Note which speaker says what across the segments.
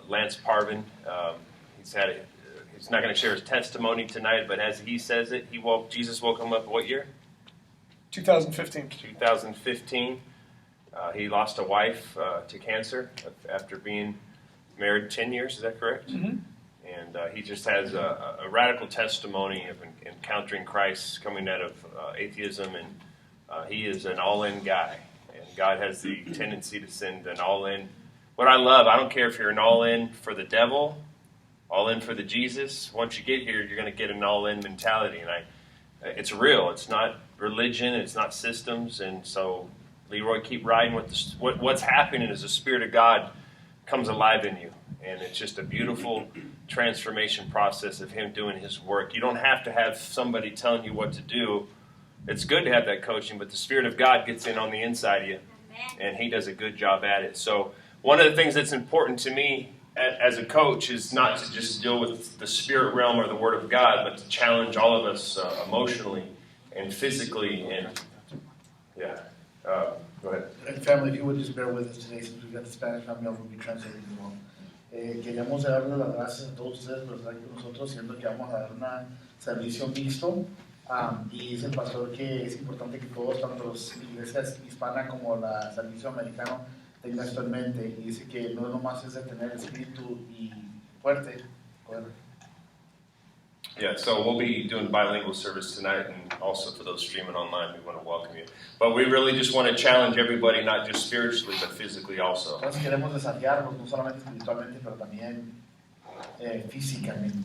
Speaker 1: Lance Parvin. He's not going to share his testimony tonight, but as he says it, Jesus woke him up what year?
Speaker 2: 2015.
Speaker 1: 2015. He lost a wife to cancer after being married 10 years. Is that correct?
Speaker 2: Mm-hmm.
Speaker 1: And he just has a radical testimony of encountering Christ coming out of atheism, and he is an all-in guy. And God has the tendency to send an all-in. What I love, I don't care if you're an all-in for the devil, all-in for the Jesus. Once you get here, you're going to get an all-in mentality. And it's real. It's not religion. It's not systems. And so, Leroy, keep riding with what's happening is the Spirit of God comes alive in you. And it's just a beautiful transformation process of Him doing His work. You don't have to have somebody telling you what to do. It's good to have that coaching, but the Spirit of God gets in on the inside of you, and He does a good job at it. So one of the things that's important to me as a coach is not to just deal with the spirit realm or the Word of God, but to challenge all of us emotionally and physically. And go ahead.
Speaker 3: And family, if you would just bear with us today, since we've got the Spanish family, will be translating as well. Queríamos darle las gracias a todos ustedes por estar aquí con nosotros, siendo que vamos a dar un servicio mixto. Y dice el pastor que es importante que todos, tanto las iglesias hispanas como el servicio americano, tengan esto en mente. Y dice que no nomás es de tener espíritu y fuerte.
Speaker 1: Yeah, so we'll be doing bilingual service tonight, and also for those streaming online, we want to welcome you. But we really just want to challenge everybody, not just spiritually, but physically also.
Speaker 3: Entonces queremos desafiarnos, no solamente espiritualmente, pero también físicamente.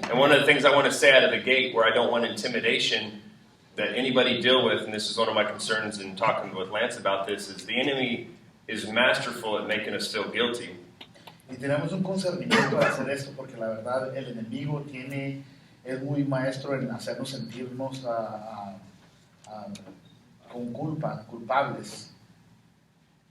Speaker 1: And one of the things I want to say out of the gate, where I don't want intimidation that anybody deal with, and this is one of my concerns in talking with Lance about this, is the enemy is masterful at making us feel guilty.
Speaker 3: Y tenemos un concernimiento para hacer esto, porque la verdad el enemigo es muy maestro en hacernos sentirnos con culpables.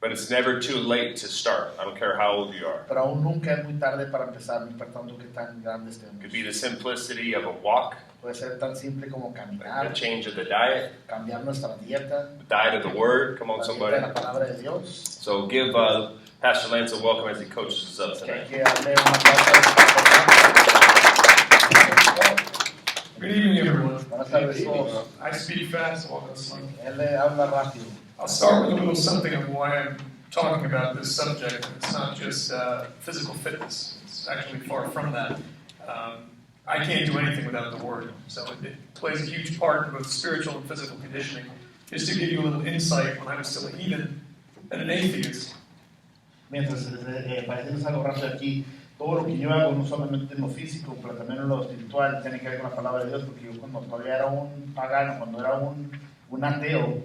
Speaker 1: But it's never too late to start. I don't care how old you are.
Speaker 3: Pero aún nunca es muy tarde para empezar, no importando qué tan grande estemos.
Speaker 1: It could be the simplicity of a walk.
Speaker 3: Puede ser tan simple como caminar.
Speaker 1: A change of the diet.
Speaker 3: Cambiar nuestra dieta.
Speaker 1: The diet of the Word. Come on, somebody.
Speaker 3: La palabra de Dios.
Speaker 1: So give Pastor Lance a welcome as he coaches us up tonight.
Speaker 2: Good evening, everyone. I speak fast, walk slow. I'll start with a little something of why I'm talking about this subject. It's not just physical fitness. It's actually far from that. I can't do anything without the Word. So it plays a huge part in both spiritual and physical conditioning. Just to give you a little insight, when I was still a heathen and an atheist.
Speaker 3: Mientras parece algo rápido aquí, todo lo que yo hago, no solamente en lo físico, pero también en lo espiritual, tiene que ver con la palabra de Dios, porque yo cuando todavía era un pagano, cuando era un ateo,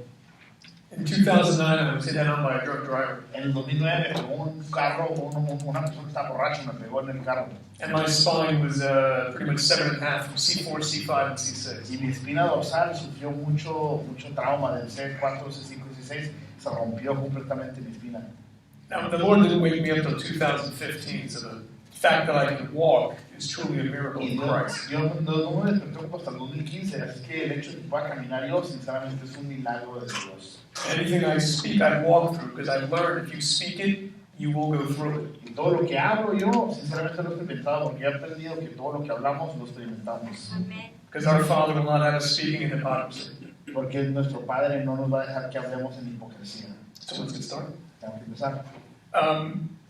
Speaker 2: in 2009, I was hit down by a drunk driver.
Speaker 3: En el 2009 me pegó un carro, una persona que estaba borracho me pegó en el carro.
Speaker 2: And my spine was pretty much severed in half from C4, C5, and C6.
Speaker 3: Y mi espina dorsal sufrió mucho trauma del C4, C5 y C6. Se rompió completamente mi espina.
Speaker 2: Now, the Lord didn't wake me up until 2015, so the fact that I can walk is truly a miracle of Christ.
Speaker 3: Yo no me desperté hasta el 2015, así que el hecho de que pueda caminar yo, sinceramente, es un milagro de Dios.
Speaker 2: Anything I speak, I walk through, because I've learned if you speak it, you will go through it.
Speaker 3: Y todo lo que hablo yo, sinceramente lo he experimentado, porque he aprendido que todo lo que hablamos lo experimentamos.
Speaker 2: Because our Father will not have us speaking in hypocrisy.
Speaker 3: Porque nuestro Padre no nos va a dejar que hablemos en hipocresía.
Speaker 2: So let's get started.
Speaker 3: Tenemos que empezar.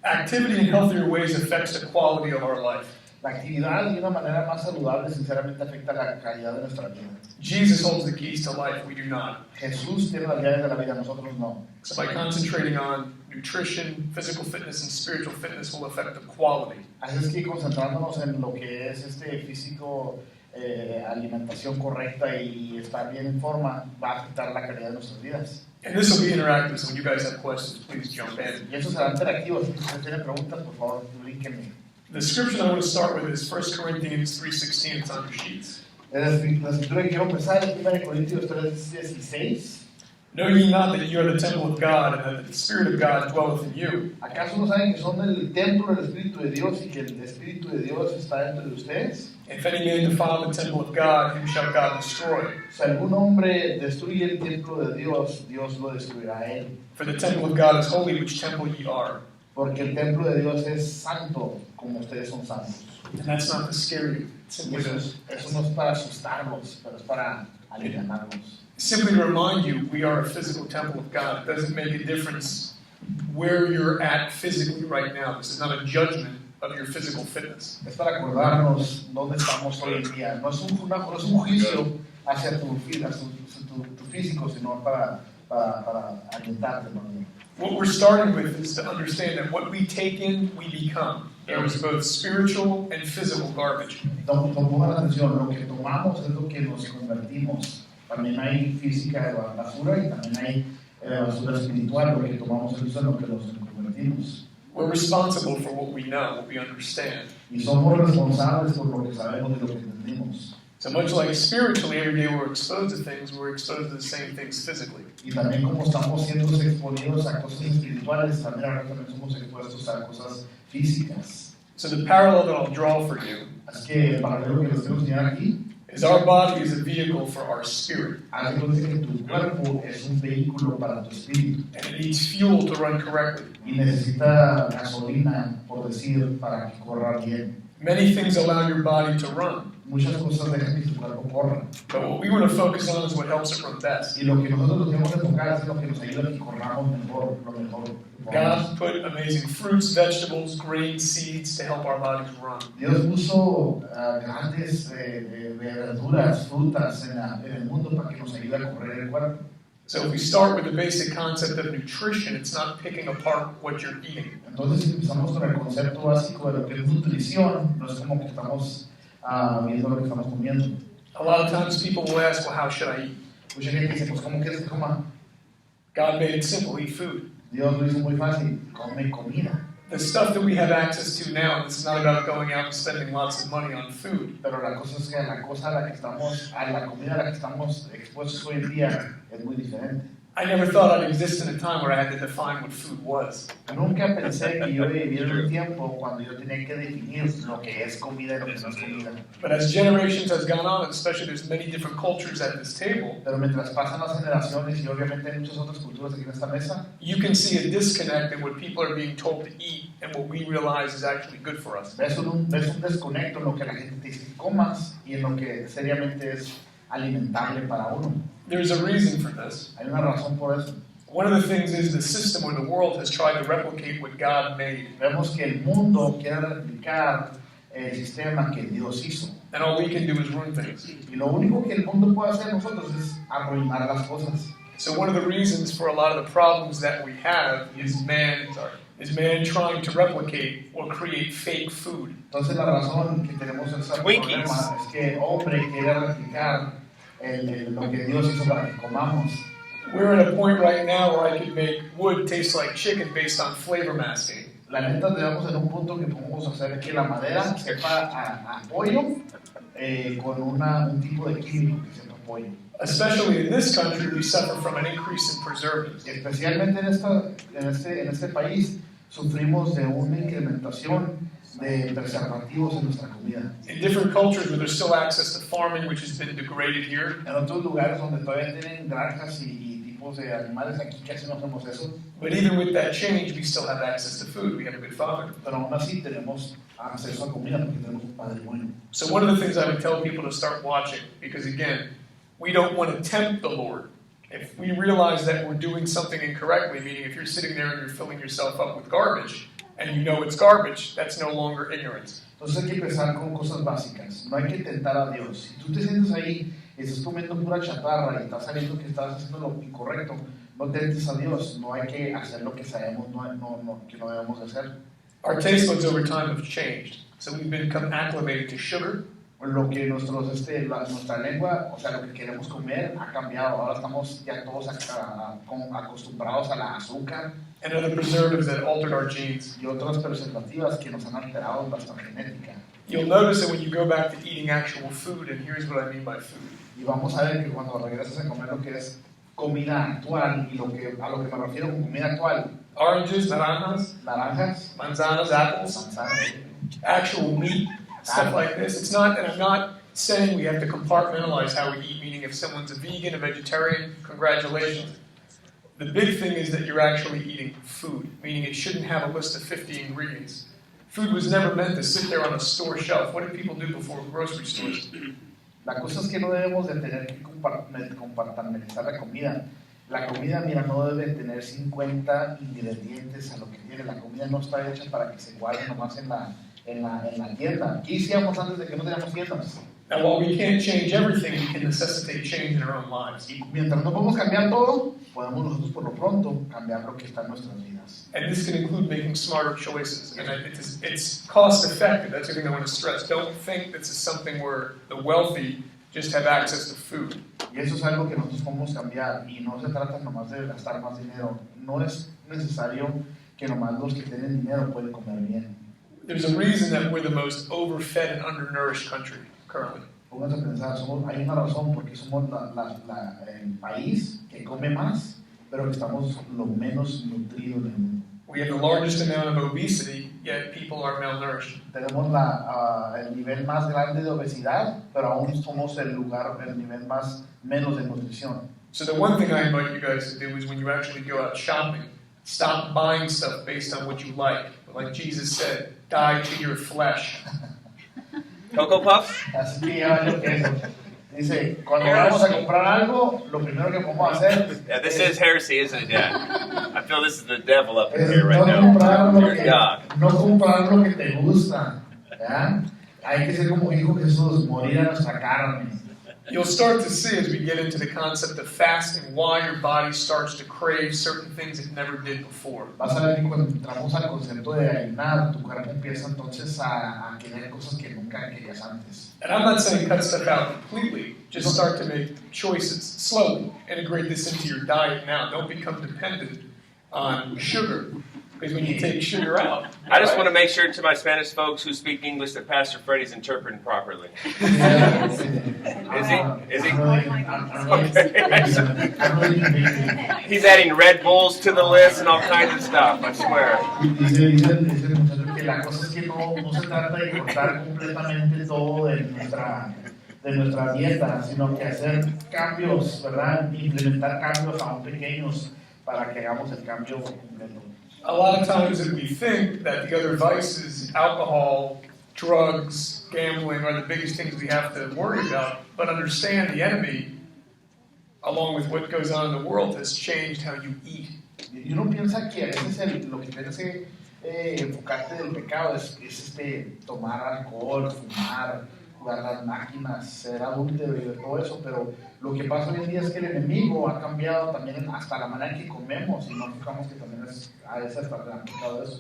Speaker 2: Activity in healthier ways affects the quality of our life.
Speaker 3: La actividad de una manera más saludable sinceramente afecta la calidad de nuestra vida.
Speaker 2: Jesus holds the keys to life, we do not.
Speaker 3: Jesús tiene las llaves de la vida, nosotros no.
Speaker 2: So by concentrating on nutrition, physical fitness, and spiritual fitness will affect the quality.
Speaker 3: Así es que concentrándonos en lo que es físico, alimentación correcta y estar bien en forma va a afectar la calidad de nuestras vidas.
Speaker 2: And this will be interactive, so when you guys have questions, please jump in.
Speaker 3: Y eso será interactivo, si ustedes tienen preguntas, por favor, brinquenme.
Speaker 2: The scripture I want to start with is 1 Corinthians 3:16. It's on your sheets.
Speaker 3: La escritura que quiero empezar es 1 Corintios 3:16.
Speaker 2: Know ye not that you are the temple of God, and that the Spirit of God dwelleth in you?
Speaker 3: ¿Acaso no saben que son el templo del Espíritu de Dios y que el Espíritu de Dios está dentro de ustedes?
Speaker 2: If any man defile the temple of God, him shall God destroy.
Speaker 3: Si algún hombre destruye el templo de Dios, Dios lo destruirá a él.
Speaker 2: For the temple of God is holy, which temple ye are.
Speaker 3: porque el templo de Dios es santo como ustedes son santos.
Speaker 2: And that's not to scare you. It's
Speaker 3: Y eso no es para asustarlos, pero es para aliviarlos.
Speaker 2: simply to remind you, we are a physical temple of God. It doesn't make a difference where you're at physically right now. This is not a judgment of your physical fitness.
Speaker 3: Es para acordarnos dónde estamos hoy en día. No es un juicio hacia tu físico, sino para alientarte.
Speaker 2: What we're starting with is to understand that what we take in, we become. There is both spiritual and physical garbage.
Speaker 3: Pongan atención, lo que tomamos es lo que nos convertimos. También hay física de basura y también hay basura espiritual. Lo que tomamos es lo que nos convertimos.
Speaker 2: We're responsible for what we know, what we understand.
Speaker 3: Y somos responsables por lo que sabemos y lo que entendemos.
Speaker 2: So much like spiritually, every day we're exposed to things, we're exposed to the same things physically.
Speaker 3: Y también como estamos siendo exponidos a cosas espirituales, también somos expuestos a cosas físicas.
Speaker 2: So the parallel that I'll draw for you
Speaker 3: Así que para ver lo que les quiero enseñar aquí,
Speaker 2: is our body is a vehicle for our spirit.
Speaker 3: haz de cuenta que tu cuerpo es un vehículo para tu espíritu
Speaker 2: And it needs fuel to run correctly.
Speaker 3: y necesita gasolina, por decir, para que corra bien.
Speaker 2: Many things allow your body to run,
Speaker 3: Muchas cosas dejan que tu cuerpo corra.
Speaker 2: but what we want to focus on is what helps it run best.
Speaker 3: Y lo que nosotros tenemos que enfocar es lo que nos ayuda a que corramos mejor, lo mejor que podamos.
Speaker 2: God put amazing fruits, vegetables, grains, seeds to help our bodies run.
Speaker 3: Dios puso grandes verduras, frutas en el mundo para que nos ayude a correr el cuerpo.
Speaker 2: So if we start with the basic concept of nutrition, it's not picking apart what you're eating.
Speaker 3: Entonces, si empezamos con el concepto básico de lo que es nutrición, no es como que estamos viendo lo que estamos comiendo.
Speaker 2: A lot of times people will ask, well, how should I eat?
Speaker 3: Mucha gente dice, pues, ¿cómo quieres que coma?
Speaker 2: God made it simple, eat food.
Speaker 3: Dios lo hizo muy fácil, come comida.
Speaker 2: The stuff that we have access to now, this is not about going out and spending lots of money on food.
Speaker 3: Pero la cosa es que la comida a la que estamos expuestos hoy en día es muy diferente.
Speaker 2: I never thought I'd exist in a time where I had to define what food was.
Speaker 3: Nunca pensé que yo viviera en un tiempo cuando yo tenía que definir lo que es comida y lo que no es comida.
Speaker 2: But as generations has gone on, and especially there's many different cultures at this table,
Speaker 3: Pero mientras pasan las generaciones y obviamente hay muchas otras culturas aquí en esta mesa,
Speaker 2: you can see a disconnect in what people are being told to eat and what we realize is actually good for us.
Speaker 3: ves un desconecto en lo que la gente te dice que comas y en lo que seriamente es alimentable para uno.
Speaker 2: There's a reason for this.
Speaker 3: Hay una razón por eso.
Speaker 2: One of the things is the system or the world has tried to replicate what God made.
Speaker 3: Vemos que el mundo quiere replicar el sistema que Dios hizo.
Speaker 2: And all we can do is ruin things.
Speaker 3: Y lo único que el mundo puede hacer nosotros es arruinar las cosas.
Speaker 2: So one of the reasons for a lot of the problems that we have is man trying to replicate or create fake food.
Speaker 3: Entonces la razón que tenemos ese problema es que el hombre quiere replicar lo que Dios hizo para que comamos.
Speaker 2: We're at a point right now where I could make wood taste like chicken based on flavor masking.
Speaker 3: La neta, llegamos en un punto que podemos hacer que la madera sepa a pollo con un tipo de químico que sepa a pollo.
Speaker 2: Especially in this country, we suffer from an increase in preservatives.
Speaker 3: Especialmente en este país sufrimos de una incrementación de preservativos en nuestra comida.
Speaker 2: In different cultures where there's still access to farming, which has been degraded here,
Speaker 3: En otros lugares donde todavía tienen granjas y tipos de animales, aquí casi no hacemos eso,
Speaker 2: but even with that change, we still have access to food. We have a good father.
Speaker 3: pero aún así tenemos acceso a comida porque tenemos un padre bueno.
Speaker 2: So one of the things I would tell people to start watching, because again, we don't want to tempt the Lord. If we realize that we're doing something incorrectly, meaning if you're sitting there and you're filling yourself up with garbage, and you know it's garbage, that's no longer ignorance.
Speaker 3: Entonces hay que empezar con cosas básicas. No hay que tentar a Dios. Si tú te sientes ahí y estás comiendo pura chatarra y estás sabiendo que estás haciendo lo incorrecto, no tentes a Dios. No hay que hacer lo que sabemos que no debemos hacer.
Speaker 2: Our taste buds over time have changed. So we've become acclimated to sugar.
Speaker 3: Lo que nuestra lengua, o sea, lo que queremos comer ha cambiado. Ahora estamos ya todos acostumbrados a la azúcar
Speaker 2: And other preservatives that altered our genes.
Speaker 3: y otras preservativas que nos han alterado nuestra genética.
Speaker 2: You'll notice that when you go back to eating actual food, and here's what I mean by food.
Speaker 3: Y vamos a ver que cuando regresas a comer lo que es comida actual, y a lo que me refiero con comida actual,
Speaker 2: Oranges, naranjas,
Speaker 3: naranjas,
Speaker 2: manzanas, apples,
Speaker 3: manzanas,
Speaker 2: actual meat, stuff like this. It's not, and I'm not saying we have to compartmentalize how we eat, meaning if someone's a vegan, a vegetarian, congratulations. The big thing is that you're actually eating food, meaning it shouldn't have a list of 50 ingredients. Food was never meant to sit there on a store shelf. What did people do before grocery stores?
Speaker 3: La cosa es que no debemos de tener que compartimentar la comida. La comida, mira, no debe tener 50 ingredientes a lo que tiene. La comida no está hecha para que se guarde nomás en la tienda. ¿Qué hacíamos antes de que no teníamos tiendas?
Speaker 2: Now, while we can't change everything, we can necessitate change in our own lives.
Speaker 3: Y mientras no podemos cambiar todo, podemos nosotros por lo pronto cambiar lo que está en nuestras vidas.
Speaker 2: And this can include making smarter choices. And it's cost effective. That's the thing I want to stress. Don't think this is something where the wealthy just have access to food.
Speaker 3: Y eso es algo que nosotros podemos cambiar. Y no se trata nomás de gastar más dinero. No es necesario que nomás los que tienen dinero pueden comer bien.
Speaker 2: There's a reason that we're the most overfed and undernourished country currently.
Speaker 3: Pónganse a pensar, hay una razón porque somos el país que come más, pero que estamos lo menos nutridos del mundo.
Speaker 2: We have the largest amount of obesity, yet people are malnourished.
Speaker 3: Tenemos el nivel más grande de obesidad, pero aún somos el nivel menos de nutrición.
Speaker 2: So the one thing I invite you guys to do is when you actually go out shopping, stop buying stuff based on what you like. Like Jesus said, die to your flesh.
Speaker 1: Cocoa Puffs?
Speaker 3: Así que ya lo que es. Dice, cuando vamos a comprar algo, lo primero que podemos hacer...
Speaker 1: Yeah, this is heresy, isn't it, Dad? I feel this is the devil up in here right now.
Speaker 3: No comprar lo que te gusta. ¿Ya? Hay que ser como dijo Jesús, morir a nuestra carne.
Speaker 2: You'll start to see as we get into the concept of fasting why your body starts to crave certain things it never did before.
Speaker 3: Vas a ver que cuando entramos al concepto de ayunar, tu cuerpo empieza entonces a querer cosas que nunca querías antes.
Speaker 2: And I'm not saying cut stuff out completely. Just start to make choices slowly. Integrate this into your diet now. Don't become dependent on sugar. Because when you take sugar out...
Speaker 1: I just want to make sure to my Spanish folks who speak English that Pastor Freddie's interpreting properly. Is he? He's adding Red Bulls to the list and all kinds of stuff, I swear.
Speaker 3: La cosa es que no se trata de cortar completamente todo de nuestra dieta, sino que hacer cambios, ¿verdad? Implementar cambios aún pequeños para que hagamos el cambio completo.
Speaker 2: A lot of times that we think that the other vices, alcohol, drugs, gambling, are the biggest things we have to worry about. But understand the enemy, along with what goes on in the world, has changed how you eat.
Speaker 3: Y uno piensa que a veces lo que tienes que enfocarte del pecado es tomar alcohol, fumar, jugar las máquinas, ser adúltero y de todo eso, pero lo que pasa hoy en día es que el enemigo ha cambiado también hasta la manera en que comemos y no fijamos que también a veces está aplicado eso.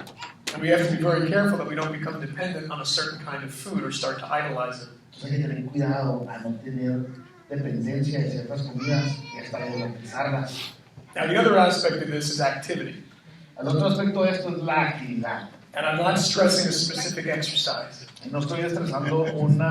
Speaker 2: And we have to be very careful that we don't become dependent on a certain kind of food or start to idolize it.
Speaker 3: Entonces hay que tener cuidado a no tener dependencia de ciertas comidas y hasta idealizarlas.
Speaker 2: Now the other aspect of this is activity.
Speaker 3: El otro aspecto de esto es la actividad.
Speaker 2: And I'm not stressing a specific exercise.
Speaker 3: No estoy estresando un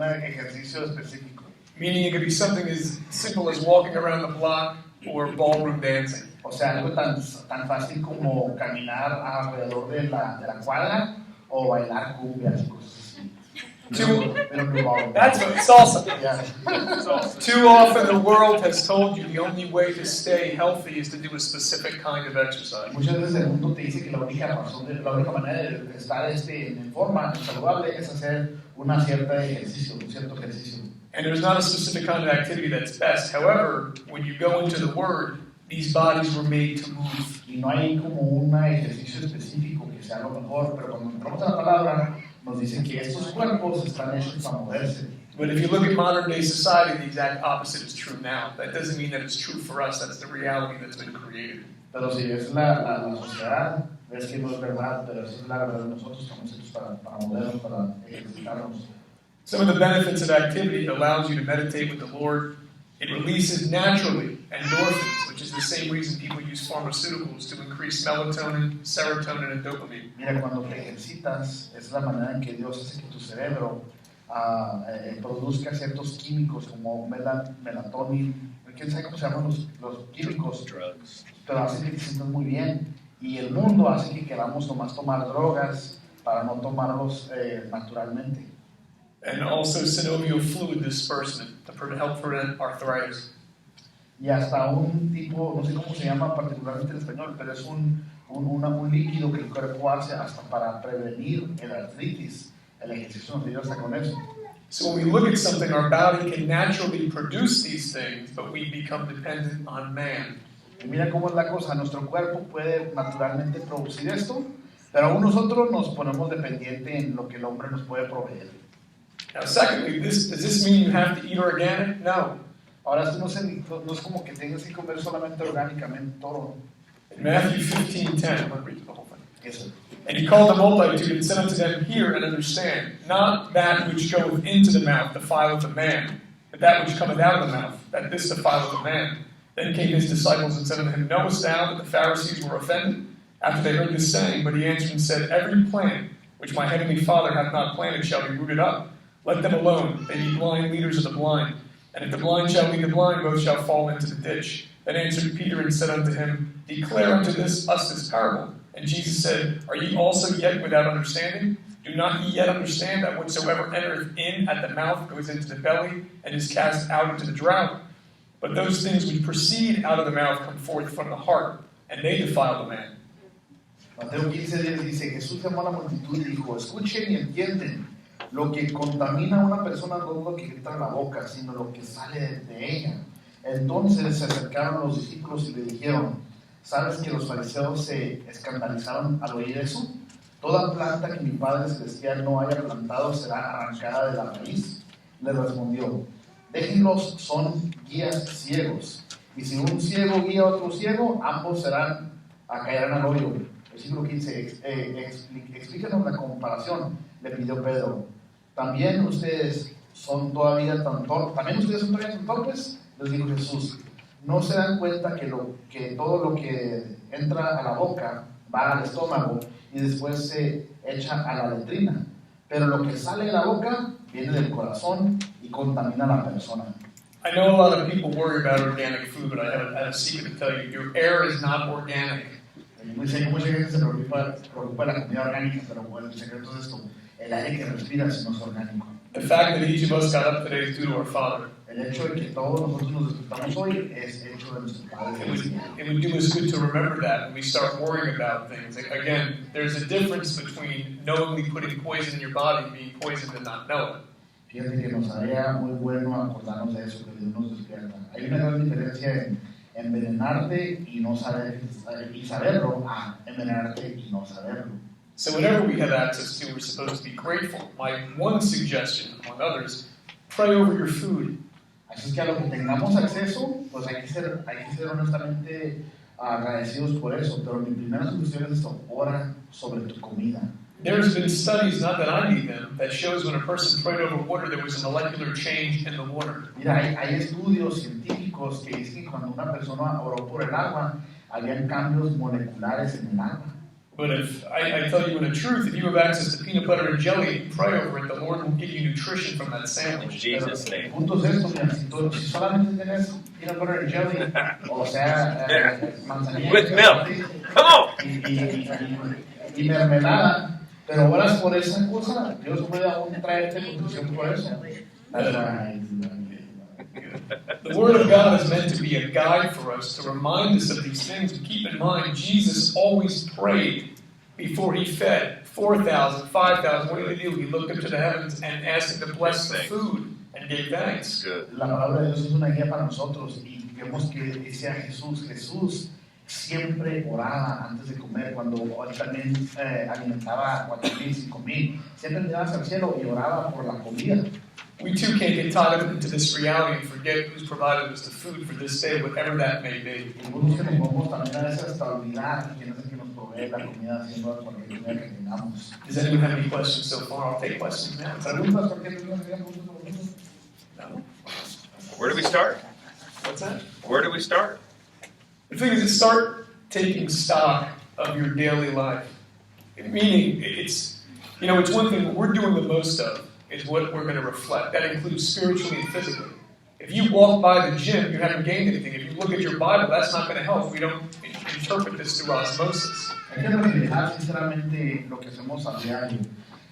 Speaker 3: ejercicio específico.
Speaker 2: Meaning it could be something as simple as walking around the block or ballroom dancing.
Speaker 3: O sea, algo tan fácil como caminar alrededor de la cuadra o bailar cumbias y cosas así.
Speaker 2: That's salsa.
Speaker 3: Yeah.
Speaker 2: Too often the world has told you the only way to stay healthy is to do a specific kind of exercise.
Speaker 3: Muchas veces el mundo te dice que la única manera de estar en forma saludable es hacer un cierto ejercicio.
Speaker 2: And there's not a specific kind of activity that's best. However, when you go into the Word, these bodies were made to move.
Speaker 3: Y no hay como un ejercicio específico que sea lo mejor, pero cuando entramos a la palabra nos dicen que estos cuerpos están hechos para moverse.
Speaker 2: But if you look at modern day society, the exact opposite is true now. That doesn't mean that it's true for us. That's the reality that's been created.
Speaker 3: Pero si es la sociedad, ves que no es verdad, pero esa es la verdad de nosotros, estamos hechos para movernos, para ejercitarnos.
Speaker 2: Some of the benefits of activity allows you to meditate with the Lord. It releases naturally endorphins, which is the same reason people use pharmaceuticals to increase melatonin, serotonin, and dopamine.
Speaker 3: Mira, cuando te ejercitas, es la manera en que Dios hace que tu cerebro produzca ciertos químicos como melatonin, quién sabe cómo se llaman los químicos, pero hace que te sientas muy bien. Y el mundo hace que queramos nomás tomar drogas para no tomarlos naturalmente.
Speaker 2: And also synovial fluid disbursement to help prevent arthritis.
Speaker 3: y hasta un tipo, no sé cómo se llama particularmente en español, pero es un líquido que el cuerpo hace hasta para prevenir el artritis. El ejercicio nos ayuda hasta con eso.
Speaker 2: So when we look at something, our body can naturally produce these things, but we become dependent on man.
Speaker 3: Y mira cómo es la cosa, nuestro cuerpo puede naturalmente producir esto, pero aún nosotros nos ponemos dependientes en lo que el hombre nos puede proveer.
Speaker 2: Now, secondly, does this mean you have to eat organic? No.
Speaker 3: Ahora esto no es como que tengas que comer solamente orgánicamente todo.
Speaker 2: In Matthew 15:10, I'm going to read the whole thing.
Speaker 3: Eso.
Speaker 2: And he called the multitude and said unto them, Hear and understand, not that which goeth into the mouth defileth a man, but that which cometh out of the mouth, that this defileth a man. Then came his disciples and said unto him, Knowest thou that the Pharisees were offended after they heard this saying? But he answered and said, Every plant which my heavenly Father hath not planted shall be rooted up. Let them alone, they be blind leaders of the blind. And if the blind shall lead the blind, both shall fall into the ditch. Then answered Peter and said unto him, Declare unto us this parable. And Jesus said, Are ye also yet without understanding? Do not ye yet understand that whatsoever entereth in at the mouth goes into the belly, and is cast out into the drought? But those things which proceed out of the mouth come forth from the heart, and they defile the man.
Speaker 3: Mateo 15:10 dice, Jesús llamó a la multitud y dijo, escuchen y entienden, lo que contamina a una persona no es lo que entra en la boca, sino lo que sale de ella. Entonces se acercaron los discípulos y le dijeron, ¿sabes que los fariseos se escandalizaron al oír eso? Toda planta que mi Padre Celestial no haya plantado será arrancada de la raíz. Le respondió, déjenlos, son guías ciegos. Y si un ciego guía a otro ciego, ambos caerán al hoyo. Versículo 15, explícanos la comparación, le pidió Pedro. ¿También ustedes son todavía tan torpes? Les dijo Jesús. ¿No se dan cuenta que todo lo que entra a la boca va al estómago y después se echa a la letrina? Pero lo que sale de la boca viene del corazón y contamina a la persona.
Speaker 2: I know a lot of people worry about organic food, but I have a secret to tell you. Your air is not organic.
Speaker 3: Mucha gente se preocupa de la comida orgánica, pero bueno, el secreto es esto. El aire que respiras no es orgánico.
Speaker 2: The fact that each of us got up today is due to our Father.
Speaker 3: El hecho de que todos nosotros nos despertamos hoy es hecho de nuestro Padre.
Speaker 2: It would do us good to remember that when we start worrying about things. Like, again, there's a difference between knowingly putting poison in your body and being poisoned and not know it.
Speaker 3: Fíjate que nos haría muy bueno acordarnos de eso, que Dios nos despierta. Hay una gran diferencia en envenenarte y no saber, y saberlo, a envenenarte y no saberlo.
Speaker 2: So whatever we have access to, we're supposed to be grateful. My one suggestion, among others, pray over your food.
Speaker 3: Así es que a lo que tengamos acceso, pues hay que ser honestamente agradecidos por eso. Pero mi primera solución es esto: ora sobre tu comida.
Speaker 2: There's been studies, not that I need them, that shows when a person prayed over water, there was a molecular change in the water.
Speaker 3: Mira, hay estudios científicos que dicen que cuando una persona oró por el agua, habían cambios moleculares en el agua.
Speaker 2: But if I tell you in the truth, if you have access to peanut butter and jelly and you pray over it, the Lord will give you nutrition from that
Speaker 1: In
Speaker 2: sandwich.
Speaker 1: Jesus' name.
Speaker 3: El punto es esto, mira, si solamente tienes peanut butter and jelly, o sea, manzanilla
Speaker 1: With milk. Come on.
Speaker 3: y mermelada, pero oras por esa cosa, Dios puede aún traerte nutrición por eso.
Speaker 2: The Word of God is meant to be a guide for us, to remind us of these things. But keep in mind, Jesus always prayed before he fed 4,000, 5,000. What did he do? He looked up to the heavens and asked him to bless the food and gave thanks.
Speaker 1: Good.
Speaker 3: La palabra de Dios es una guía para nosotros y vemos que decía Jesús siempre oraba antes de comer, cuando él también alimentaba a 4,000, 5,000. Siempre miraba hacia el cielo y oraba por la comida.
Speaker 2: We too can't get tied up into this reality and forget who's provided us the food for this day, whatever that may be.
Speaker 3: Algunos que nos podemos también a veces hasta olvidar quién es el que nos provee la comida haciendo cualquier comida que tengamos.
Speaker 2: Does anyone have any questions so far? I'll take questions now.
Speaker 3: ¿Preguntas? ¿Por qué preguntas?
Speaker 2: No?
Speaker 1: Where do we start?
Speaker 2: What's that?
Speaker 1: Where do we start?
Speaker 2: The thing is, start taking stock of your daily life. Meaning, it's one thing what we're doing the most of is what we're going to reflect. That includes spiritually and physically. If you walk by the gym, you haven't gained anything. If you look at your Bible, that's not going to help. We don't interpret this through osmosis.
Speaker 3: Hay que reflejar sinceramente lo que hacemos a diario.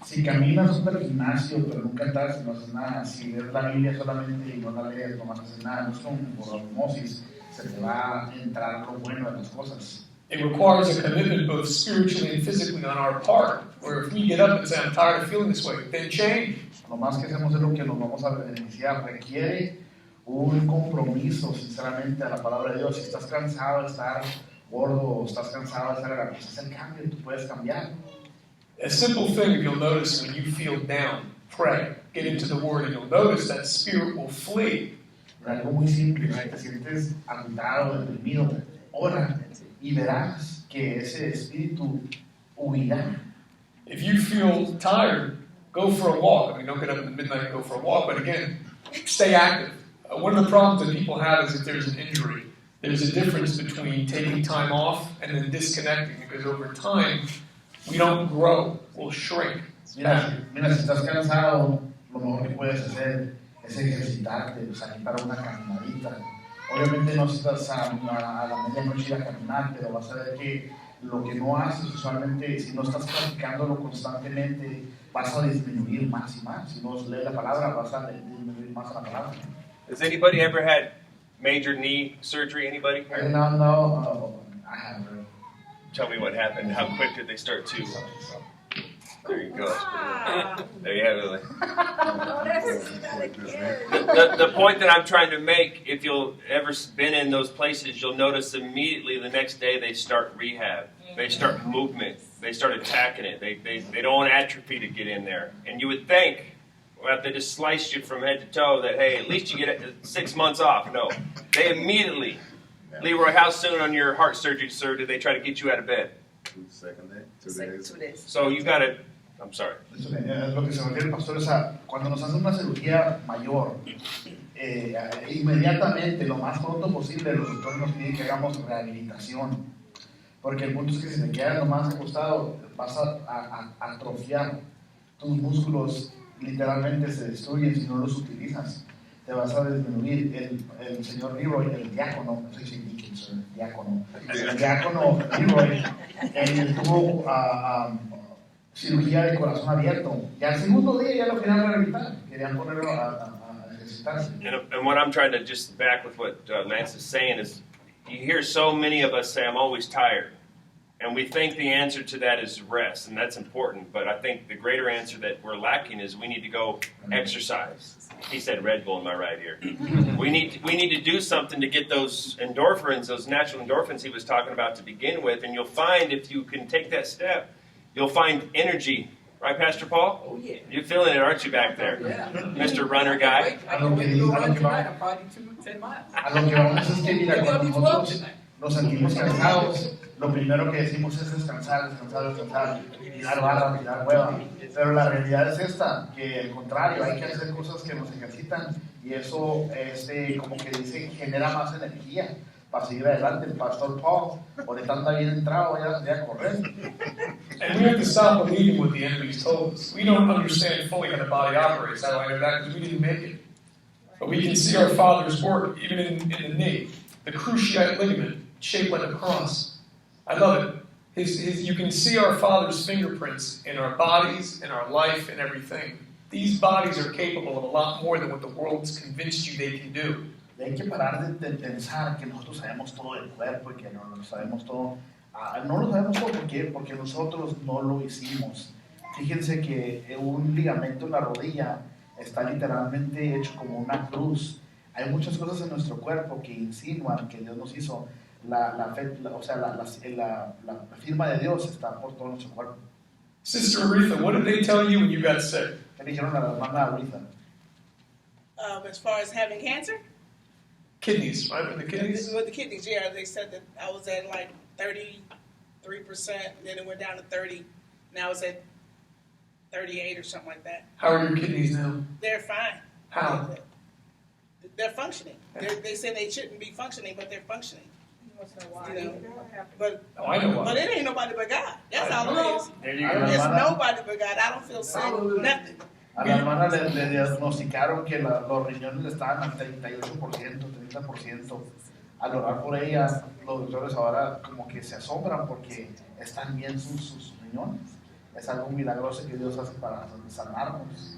Speaker 3: Si caminas al gimnasio, pero nunca entras y no haces nada. Si lees la Biblia solamente y no la lees, no vas a hacer nada. No es como por osmosis. se te va a entrar lo bueno de las cosas.
Speaker 2: It requires a commitment both spiritually and physically on our part, where if we get up and say, I'm tired of feeling this way, then change.
Speaker 3: Lo más que hacemos es lo que nos vamos a beneficiar. Requiere un compromiso, sinceramente, a la palabra de Dios. Si estás cansado de estar gordo o estás cansado de estar, pues haz el cambio, tú puedes cambiar.
Speaker 2: A simple thing you'll notice when you feel down, pray, get into the Word, and you'll notice that spirit will flee.
Speaker 3: Algo muy simple, si te sientes agotado, deprimido, ora y verás que ese espíritu huirá.
Speaker 2: If you feel tired, go for a walk. I mean, don't get up in the midnight and go for a walk, but again, stay active. One of the problems that people have is if there's an injury, there's a difference between taking time off and then disconnecting, because over time, we don't grow, we'll shrink.
Speaker 3: Mira, si estás cansado, lo mejor que puedes hacer es ejercitarte, salir para una caminadita. Obviamente no estás a la medianoche ir a caminar, pero vas a ver que lo que no haces usualmente, si no estás practicándolo constantemente, vas a disminuir más y más. Si no lees la palabra, vas a disminuir más la palabra.
Speaker 1: Has anybody ever had major knee surgery? Anybody?
Speaker 3: No, I haven't.
Speaker 1: Tell me what happened. How quick did they start to? There you go. There you have it. The point that I'm trying to make, if you'll ever been in those places, you'll notice immediately the next day they start rehab. They start movement. They start attacking it. They don't want atrophy to get in there. And you would think, well, if they just sliced you from head to toe, that, hey, at least you get 6 months off. No. They immediately, Leroy, how soon on your heart surgery, sir, did they try to get you out of bed?
Speaker 4: Second day, 2 days.
Speaker 1: So you got to, I'm sorry.
Speaker 3: Lo que se refiere el pastor es a cuando nos hacen una cirugía mayor, inmediatamente, lo más pronto posible, los doctores nos piden que hagamos rehabilitación. Porque el punto es que si te quedas nomás acostado, vas a atrofiar. Tus músculos literalmente se destruyen si no los utilizas. Te vas a disminuir. El señor Leroy, el diácono, no sé si Dickinson, el diácono Leroy, él tuvo cirugía de corazón abierto. Y al segundo día ya lo querían rehabilitar, querían ponerlo a ejercitarse.
Speaker 1: And what I'm trying to just back with what Lance is saying is, you hear so many of us say, I'm always tired. And we think the answer to that is rest, and that's important. But I think the greater answer that we're lacking is we need to go exercise. He said Red Bull in my right ear. We need to do something to get those endorphins, those natural endorphins he was talking about to begin with. And you'll find if you can take that step, you'll find energy. Right, Pastor Paul?
Speaker 5: Oh, yeah.
Speaker 1: You're feeling it, aren't you, back there?
Speaker 5: Yeah.
Speaker 1: Mr. Runner guy?
Speaker 5: I can go run tonight. I'm probably 10 miles.
Speaker 3: A lo que vamos es que, mira, cuando nosotros nos sentimos cansados, lo primero que decimos es descansar, tirar barra, tirar hueva. Pero la realidad es esta, que al contrario, hay que hacer cosas que nos ejercitan y eso, como que dice, genera más energía para seguir adelante. El pastor Paul, ahorita anda bien entrado, ya a correr.
Speaker 2: And we have to stop believing what the enemy's told us. We don't understand fully how the body operates. How do I know that? Because we didn't make it. But we can see our Father's work, even in the knee. The cruciate ligament, shaped like a cross. I love it. You can see our Father's fingerprints in our bodies, in our life, and everything. These bodies are capable of a lot more than what the world's convinced you they can do.
Speaker 3: Hay que parar de pensar que nosotros sabemos todo del cuerpo y que no lo sabemos todo. No lo sabemos todo porque nosotros no lo hicimos. Fíjense que un ligamento en la rodilla está literalmente hecho como una cruz. Hay muchas cosas en nuestro cuerpo que insinúan que Dios nos hizo. La firma de Dios está por todo nuestro cuerpo.
Speaker 2: Sister Aretha, what did they tell you when you got sick?
Speaker 3: ¿Qué le dijeron a la hermana Aretha?
Speaker 6: As far as having cancer?
Speaker 2: Kidneys, right? The kidneys?
Speaker 6: With the kidneys, yeah. They said that I was at like 33%, then it went down to 30. Now it's at 38 or something like that.
Speaker 2: How are your kidneys now?
Speaker 6: They're fine.
Speaker 2: How?
Speaker 6: They're functioning. They said they shouldn't be functioning, but they're functioning.
Speaker 5: Why?
Speaker 6: You know, but
Speaker 2: I know why.
Speaker 6: But it ain't nobody but God. That's all it is.
Speaker 1: There you
Speaker 3: go.
Speaker 6: It's nobody but God. I don't feel sick. Nothing.
Speaker 3: A la hermana le diagnosticaron que los riñones estaban al 38%, 30%. Al orar por ella, los doctores ahora como que se asombran porque están bien sus riñones. Es algo milagroso que Dios hace para sanarnos.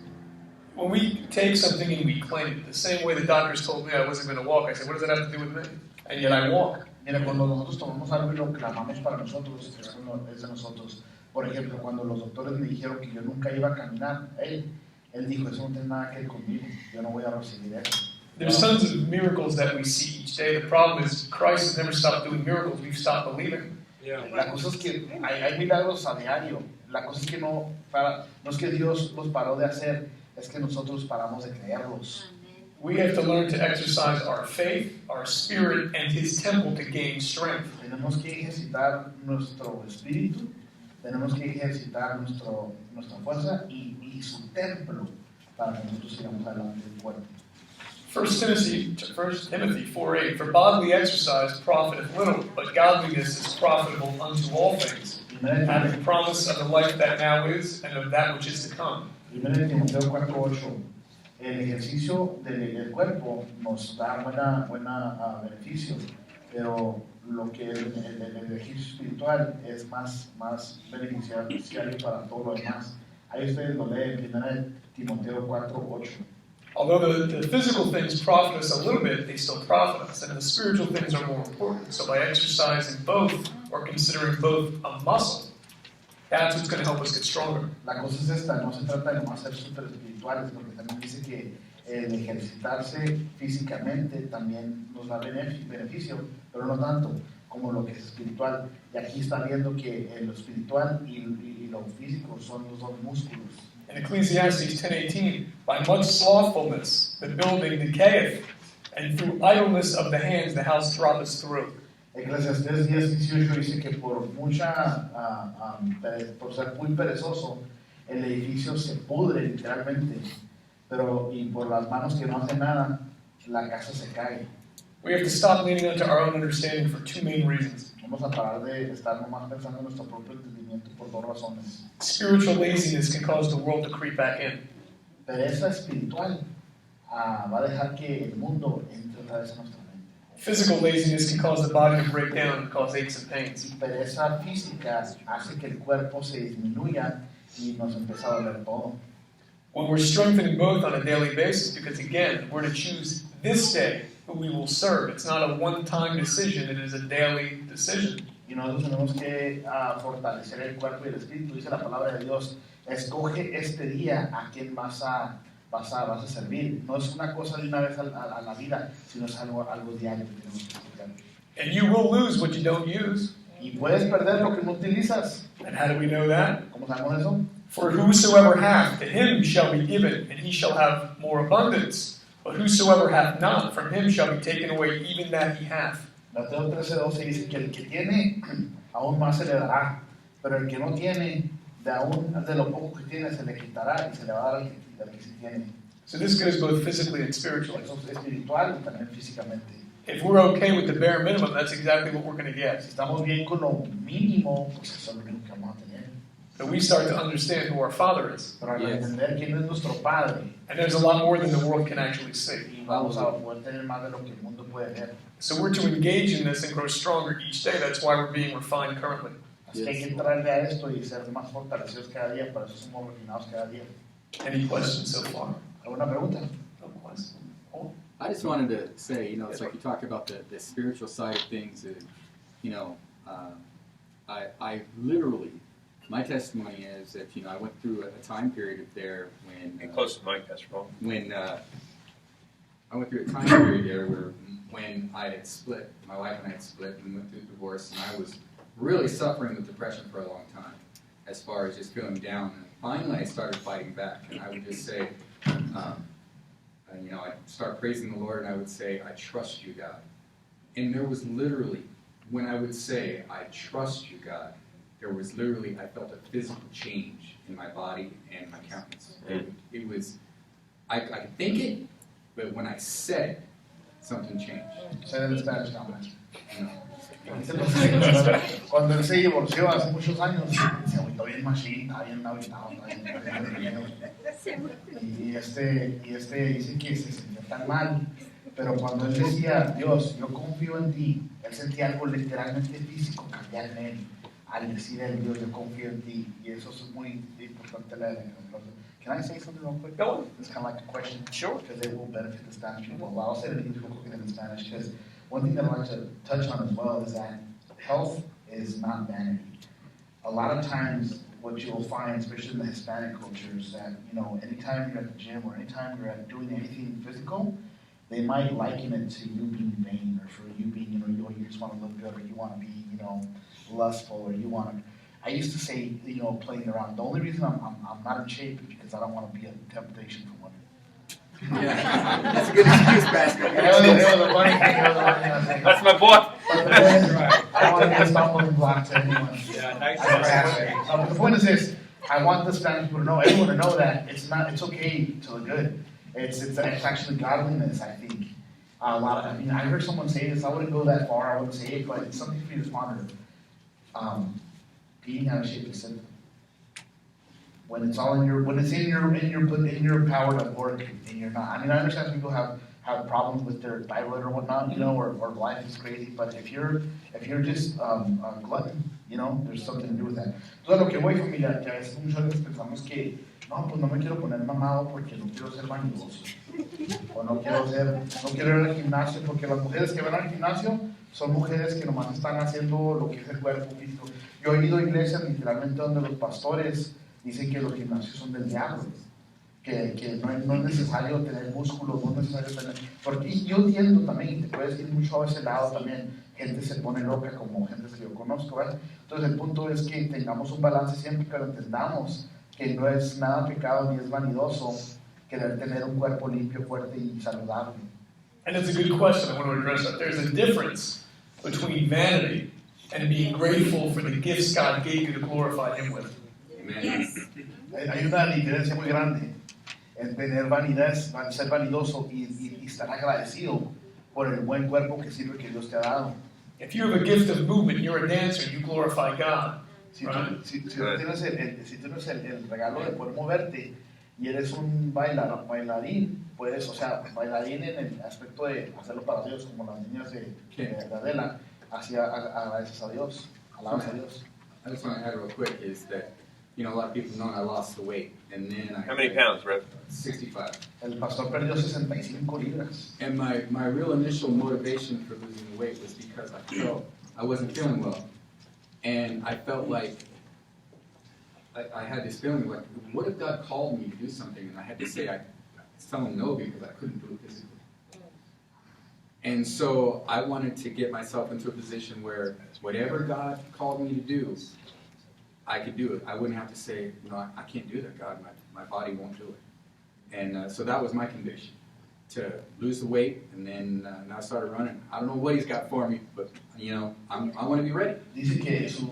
Speaker 2: When we take something and we claim it, the same way the doctors told me I wasn't going to walk, I said, what does that have to do with me? and yet I walk.
Speaker 3: Mira, cuando nosotros tomamos algo y lo clamamos para nosotros, eso no es de nosotros. Por ejemplo, cuando los doctores me dijeron que yo nunca iba a caminar, él dijo, eso no tiene nada que ver conmigo, yo no voy a recibir eso.
Speaker 2: There's tons of miracles that we see each day. The problem is Christ has never stopped doing miracles. We've stopped believing.
Speaker 3: La cosa es que hay milagros a diario. La cosa es que no es que Dios los paró de hacer, es que nosotros paramos de creerlos.
Speaker 2: We have to learn to exercise our faith, our spirit, and His temple to gain strength.
Speaker 3: Tenemos que ejercitar nuestro espíritu, tenemos que ejercitar nuestra fuerza y su templo para que nosotros sigamos adelante del cuerpo.
Speaker 2: 1 Timothy 4:8, for bodily exercise profiteth little, but godliness is profitable unto all things, having promise of the life that now is and of that which is to come.
Speaker 3: 1 Timoteo 4:8, el ejercicio del cuerpo nos da buena beneficio, pero lo que es el ejercicio espiritual es más beneficiario para todo lo demás. Ahí ustedes lo leen en 1 Timoteo 4:8.
Speaker 2: Although the physical things profit us a little bit, they still profit us, and the spiritual things are more important. So by exercising both, or considering both a muscle, that's what's going to help us get stronger.
Speaker 3: La cosa es esta, no se trata de nomás ser súper espirituales, porque también dice que el ejercitarse físicamente también nos da beneficio, pero no tanto como lo que es espiritual. Y aquí está viendo que lo espiritual y lo físico son los dos músculos.
Speaker 2: In Ecclesiastes 10:18, by much slothfulness the building decayeth, and through idleness of the hands the house droppeth through.
Speaker 3: Eclesiastés 10:18 dice que por ser muy perezoso, el edificio se pudre literalmente, y por las manos que no hacen nada, la casa se cae.
Speaker 2: We have to stop leaning onto our own understanding for two main reasons.
Speaker 3: Vamos a parar de estar nomás pensando en nuestro propio entendimiento por dos razones.
Speaker 2: Spiritual laziness can cause the world to creep back in.
Speaker 3: Pereza espiritual va a dejar que el mundo entre otra vez en nuestra mente.
Speaker 2: Physical laziness can cause the body to break down and cause aches and pains.
Speaker 3: Y pereza física hace que el cuerpo se disminuya y nos empieza a doler todo.
Speaker 2: When we're strengthening both on a daily basis, because again, we're to choose this day who we will serve. It's not a one-time decision, it is a daily decision.
Speaker 3: Y nosotros tenemos que fortalecer el cuerpo y el espíritu. Dice la palabra de Dios, escoge este día a quien vas a servir. No es una cosa de una vez a la vida, sino es algo diario que tenemos que hacer.
Speaker 2: And you will lose what you don't use.
Speaker 3: Y puedes perder lo que no utilizas.
Speaker 2: And how do we know that?
Speaker 3: ¿Cómo sabemos eso?
Speaker 2: For whosoever hath, to him shall be given, and he shall have more abundance. But whosoever hath not, from him shall be taken away even that he hath.
Speaker 3: Mateo 13:12 dice que el que tiene, aún más se le dará, pero el que no tiene, de lo poco que tiene se le quitará y se le va a dar al que sí tiene.
Speaker 2: So this goes both physically and spiritually.
Speaker 3: Eso es espiritual y también físicamente.
Speaker 2: If we're okay with the bare minimum, that's exactly what we're going to get.
Speaker 3: Si estamos bien con lo mínimo, pues eso es lo único que vamos a tener.
Speaker 2: So we start to understand who our Father is.
Speaker 3: Pero al entender quién es nuestro Padre,
Speaker 2: And there's a lot more than the world can actually see.
Speaker 3: y vamos a poder tener más de lo que el mundo puede ver.
Speaker 2: So we're to engage in this and grow stronger each day. That's why we're being refined currently.
Speaker 3: Así que hay que entrarle a esto y ser más fortalecidos cada día, por eso somos refinados cada día.
Speaker 2: Any questions so far?
Speaker 3: ¿Alguna pregunta?
Speaker 2: No questions. Oh.
Speaker 7: I just wanted to say, it's like you talked about the spiritual side of things. I literally, my testimony is that, I went through a time period there when...
Speaker 1: Get close to the mic, Pastor Paul.
Speaker 7: I went through a time period there when I had split, my wife and I had split and went through a divorce, and I was really suffering with depression for a long time, as far as just feeling down. And finally, I started fighting back, and I would just say, I'd start praising the Lord, and I would say, I trust you, God. And there was literally, when I would say, I trust you, God, there was literally, I felt a physical change in my body and my countenance. It was, I could think it, but when I said it, something changed.
Speaker 3: Say that in Spanish now, Master. Cuando él se divorció hace muchos años, se agüitó bien machín, estaba bien agüitado, y este dice que se sentía tan mal, pero cuando él decía, Dios, yo confío en ti, él sentía algo literalmente físico cambiar en él, al decir a Dios, yo confío en ti, y eso es muy importante. Can I say something real quick?
Speaker 2: Go on.
Speaker 3: It's kind of like a question.
Speaker 2: Sure.
Speaker 3: Because it will benefit the Spanish people. Well, I'll say it in English real quick and then in Spanish, because one thing that I'd like to touch on as well is that health is not vanity. A lot of times, what you'll find, especially in the Hispanic culture, is that, you know, anytime you're at the gym or anytime you're at doing anything physical, they might liken it to you being vain or for you being, you know, you just want to look good or you want to be, you know, lustful or you want to. I used to say, you know, playing around. The only reason I'm not in shape is because I don't want to be a temptation for women.
Speaker 7: Yeah, that's a good excuse, Pastor.
Speaker 3: It was a funny thing. It was a funny thing I was saying.
Speaker 1: That's my boy.
Speaker 3: But the point is, I don't want to be a stumbling block to anyone.
Speaker 2: Yeah, nice.
Speaker 3: But the point is this: I want the Spanish people to know, everyone to know that it's okay to look good. It's actually godliness, I think. I mean, I heard someone say this. I wouldn't go that far. I wouldn't say it, but it's something for you to ponder. Being out of shape is sinful. When it's all when it's in your power to work and you're not. I mean, I understand people have problems with their thyroid or whatnot, you know, or life is crazy. But if you're just a glutton, you know, there's something to do with that. Entonces, lo que voy, familia, que a veces muchas veces pensamos que no, pues no me quiero poner mamado porque no quiero ser vanidoso. O no quiero ir al gimnasio porque las mujeres que van al gimnasio son mujeres que nomás están haciendo lo que es el cuerpo físico. Yo he ido a iglesias literalmente donde los pastores dicen que los gimnasios son del diablo, que no es necesario tener músculos, no es necesario tener. Porque yo entiendo también, y te puedes ir mucho a ese lado también, gente se pone loca como gente que yo conozco, ¿verdad? Entonces el punto es que tengamos un balance siempre, pero entendamos que no es nada pecado ni es vanidoso querer tener un cuerpo limpio, fuerte y saludable.
Speaker 2: And it's a good question. I want to address that. There's a difference between vanity and being grateful for the gifts God gave you to glorify Him with.
Speaker 7: Amen.
Speaker 3: Hay una diferencia muy grande en tener vanidad, ser vanidoso y estar agradecido por el buen cuerpo que sirve que Dios te ha dado.
Speaker 2: If you have a gift of movement, you're a dancer, you glorify God.
Speaker 3: Si tú tienes el regalo de poder moverte y eres un bailarín, pues, o sea, bailarín en el aspecto de hacerlo para Dios, como las niñas de Adela, agradeces a Dios, alabas a Dios.
Speaker 7: I just want to add real quick is that, you know, a lot of people know I lost the weight, and then
Speaker 1: How many pounds, Rev?
Speaker 7: 65.
Speaker 3: El pastor perdió 65 libras.
Speaker 7: And my real initial motivation for losing the weight was because I wasn't feeling well. And I felt like I had this feeling like, what if God called me to do something? And I had to say, I tell him no because I couldn't do it physically. And so I wanted to get myself into a position where whatever God called me to do, I could do it. I wouldn't have to say, no, I can't do that, God. My body won't do it. And so that was my conviction, to lose the weight, and then I started running. I don't know what he's got for me, but, you know, I want to be ready.
Speaker 3: Dice que su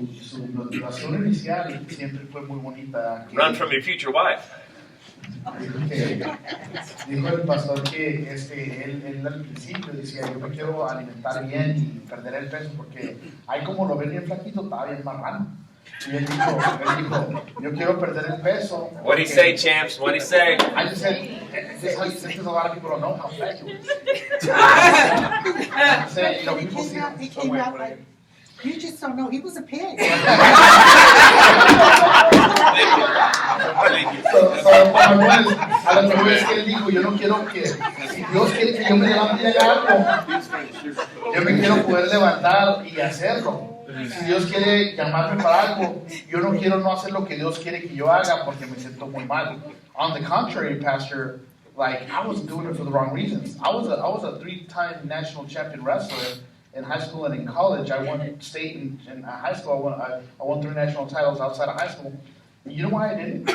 Speaker 3: motivación inicial siempre fue muy bonita.
Speaker 1: Run from your future wife.
Speaker 3: Dijo el pastor que él al principio decía, yo me quiero alimentar bien y perder el peso porque ahí como lo ven bien flaquito, estaba bien marrano. Y él dijo, yo quiero perder el peso.
Speaker 1: What do you say, champs? What do you say?
Speaker 3: I just said, this is a lot of people don't know how fat you are. You know, people see
Speaker 5: He came out like, you just don't know, he was a pig.
Speaker 3: A lo mejor es que él dijo, yo no quiero que, si Dios quiere que yo me levante y haga algo, yo me quiero poder levantar y hacerlo. Si Dios quiere llamarme para algo, yo no quiero no hacer lo que Dios quiere que yo haga porque me siento muy mal. On the contrary, Pastor, like I was doing it for the wrong reasons. I was a 3-time national champion wrestler in high school and in college. I won state in high school. I won 3 national titles outside of high school. You know why I didn't?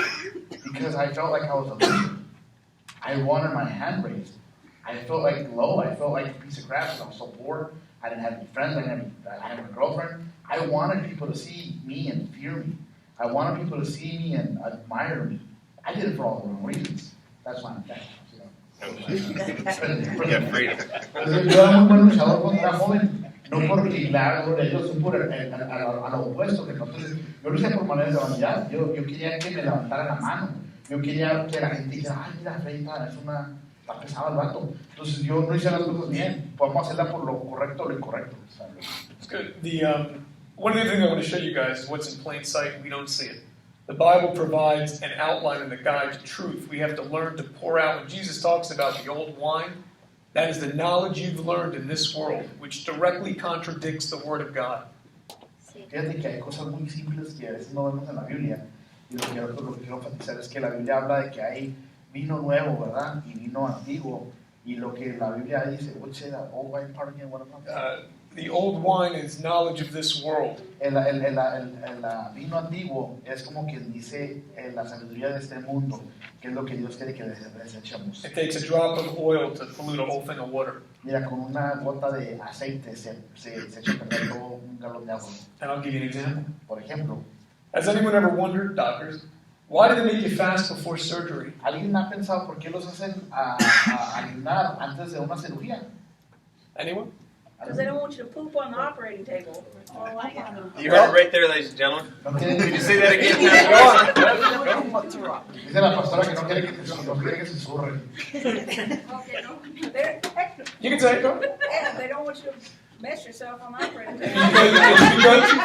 Speaker 3: Because I felt like I was a loser. I wanted my hand raised. I felt like low. I felt like a piece of crap because I was so poor. I didn't have any friends. I didn't have a girlfriend. I wanted people to see me and fear me. I wanted people to see me and admire me. I did it for all the wrong reasons. That's why I'm fat.
Speaker 1: Yeah, freedom.
Speaker 3: Yo era muy buen luchador cuando era joven, no porque la gloria de Dios, por a lo opuesto. Entonces, yo lo hice por maneras de vanidad. Yo quería que me levantaran la mano. Yo quería que la gente dijera, ay, mira, Freddy, está pesado el vato. Entonces, yo no hice las cosas bien. Podemos hacerla por lo correcto o lo incorrecto.
Speaker 2: It's good. One of the things I want to show you guys is what's in plain sight and we don't see it. The Bible provides an outline and a guide to truth. We have to learn to pour out. When Jesus talks about the old wine, That is the knowledge you've learned in this world, which directly contradicts the Word of God.
Speaker 3: Fíjate que hay cosas muy simples que a veces no vemos en la Biblia. Y lo que quiero enfatizar es que la Biblia habla de que hay vino nuevo, ¿verdad? Y vino antiguo. Y lo que la Biblia dice, what's that old wine part again? What about that?
Speaker 2: The old wine is knowledge of this world.
Speaker 3: El vino antiguo es como quien dice la sabiduría de este mundo, que es lo que Dios quiere que desechemos.
Speaker 2: It takes a drop of oil to pollute a whole thing of water.
Speaker 3: Mira, con una gota de aceite se echa a perder todo un galón de agua.
Speaker 2: And I'll give you an example.
Speaker 3: Por ejemplo,
Speaker 2: Has anyone ever wondered, doctors, why do they make you fast before surgery?
Speaker 3: ¿alguien ha pensado por qué los hacen ayunar antes de una cirugía?
Speaker 2: Anyone?
Speaker 8: Because they don't want you to poop on the operating table.
Speaker 1: You heard it right there, ladies and gentlemen.
Speaker 3: No quieren
Speaker 1: Did you say that again?
Speaker 3: Dice la pastora que no quiere que se surre.
Speaker 2: You can say it. Go.
Speaker 8: They don't want you to mess yourself on the operating table.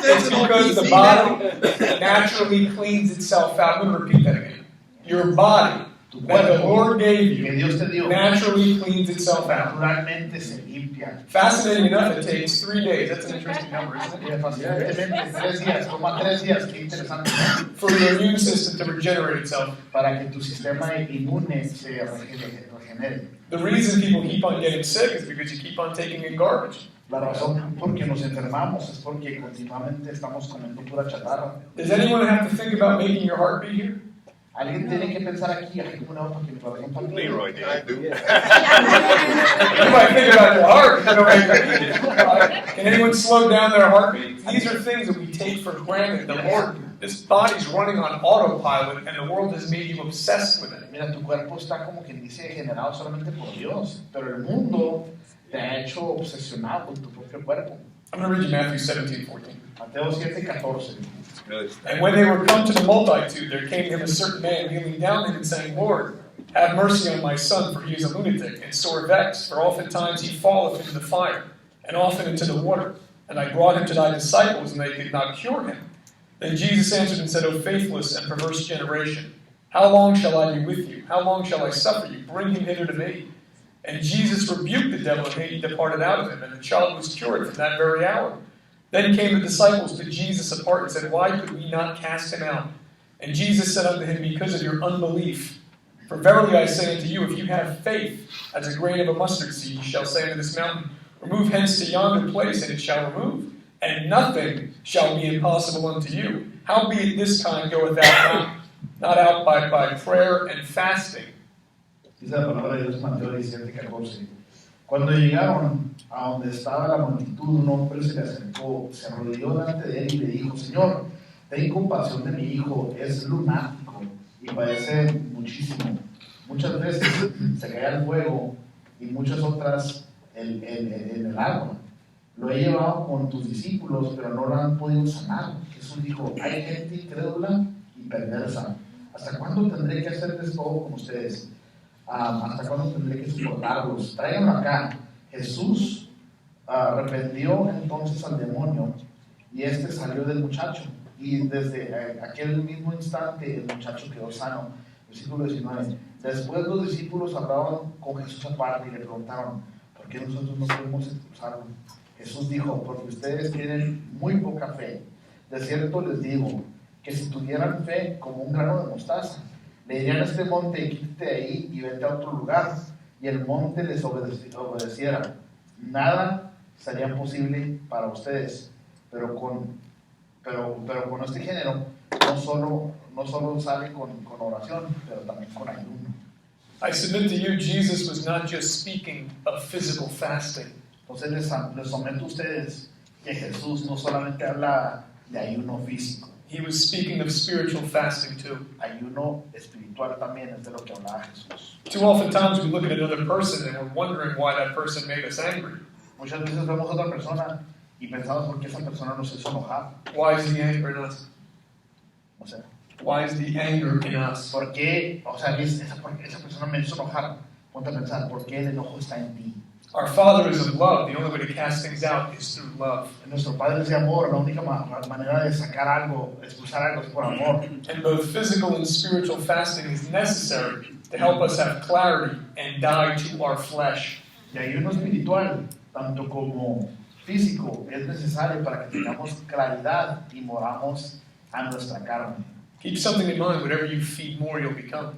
Speaker 2: It's because the body naturally cleans itself out. I'm going to repeat that again. Your body, that the Lord gave
Speaker 3: Que
Speaker 2: you,
Speaker 3: Dios te dio,
Speaker 2: naturally cleans itself out.
Speaker 3: naturalmente se limpia.
Speaker 2: Fascinating enough, it takes 3 days. That's an interesting number, isn't it?
Speaker 3: Fascinantemente, 3 días, toma 3 días, qué interesante,
Speaker 2: For your immune system to regenerate itself.
Speaker 3: para que tu sistema inmune se regenere.
Speaker 2: The reason people keep on getting sick is because you keep on taking in garbage.
Speaker 3: La razón por que nos enfermamos es porque continuamente estamos comiendo pura chatarra.
Speaker 2: Does anyone have to think about making your heart beat here?
Speaker 3: Alguien tiene que pensar aquí, ay, ¿cómo le hago para que mi corazón palpite?
Speaker 1: Leroy did.
Speaker 4: I do.
Speaker 2: You might think about your heart. You know, can anyone slow down their heartbeat? These are things that we take for granted. The Lord, this body's running on autopilot, and the world has made you obsessed with it.
Speaker 3: Mira, tu cuerpo está como quien dice generado solamente por Dios, pero el mundo te ha hecho obsesionado con tu propio cuerpo.
Speaker 2: I'm going to read you Matthew 17:14.
Speaker 3: Mateo 7:14.
Speaker 1: Good.
Speaker 2: And when they were come to the multitude, there came to him a certain man kneeling down to him and saying, Lord, have mercy on my son, for he is a lunatic, and sore vexed, for oftentimes he falleth into the fire, and often into the water. And I brought him to thy disciples, and they could not cure him. Then Jesus answered and said, O faithless and perverse generation, how long shall I be with you? How long shall I suffer you? Bring him hither to me. And Jesus rebuked the devil, and he departed out of him, and the child was cured from that very hour. Then came the disciples to Jesus apart and said, Why could we not cast him out? And Jesus said unto him, Because of your unbelief. For verily I say unto you, if you have faith as a grain of a mustard seed, you shall say unto this mountain, Remove hence to yonder place, and it shall remove. And nothing shall be impossible unto you. Howbeit this kind goeth out not out by prayer and fasting.
Speaker 3: Dice la palabra de Dios, Mateo 17:14. Cuando llegaron a donde estaba la multitud, un hombre se le acercó, se arrodilló delante de él y le dijo, Señor, ten compasión de mi hijo, es lunático y padece muchísimo. Muchas veces se cae al fuego y muchas otras en el agua. Lo he llevado con tus discípulos, pero no lo han podido sanar. Jesús dijo, hay gente incrédula y perversa. ¿Hasta cuándo tendré que hacerles todo con ustedes? ¿Hasta cuándo tendré que soportarlos? Tráiganlo acá. Jesús reprendió entonces al demonio y este salió del muchacho. Y desde aquel mismo instante el muchacho quedó sano. Versículo 19. Después los discípulos hablaban con Jesús aparte y le preguntaron, ¿por qué nosotros no podemos expulsarlo? Jesús dijo, porque ustedes tienen muy poca fe. De cierto les digo que si tuvieran fe como un grano de mostaza, le dirían a este monte, quítate de ahí y vete a otro lugar, y el monte les obedeciera. Nada sería posible para ustedes, pero con este género no solo sale con oración, pero también con ayuno.
Speaker 2: I submit to you, Jesus was not just speaking of physical fasting.
Speaker 3: Entonces les someto a ustedes que Jesús no solamente habla de ayuno físico.
Speaker 2: He was speaking of spiritual fasting too.
Speaker 3: Ayuno espiritual también es de lo que hablaba Jesús.
Speaker 2: Too often times we look at another person and we're wondering why that person made us angry.
Speaker 3: Muchas veces vemos a otra persona y pensamos por qué esa persona nos hizo enojar.
Speaker 2: Why is the anger in us?
Speaker 3: O sea,
Speaker 2: Why is the anger in us?
Speaker 3: ¿por qué? O sea, esa persona me hizo enojar. Ponte a pensar, ¿por qué el enojo está en ti?
Speaker 2: Our Father is of love. The only way to cast things out is through love.
Speaker 3: Nuestro Padre es de amor. La única manera de sacar algo, expulsar algo es por amor.
Speaker 2: And both physical and spiritual fasting is necessary to help us have clarity and die to our flesh.
Speaker 3: Y ayuno espiritual, tanto como físico, es necesario para que tengamos claridad y moramos a nuestra carne.
Speaker 2: Keep something in mind, whatever you feed more, you'll become.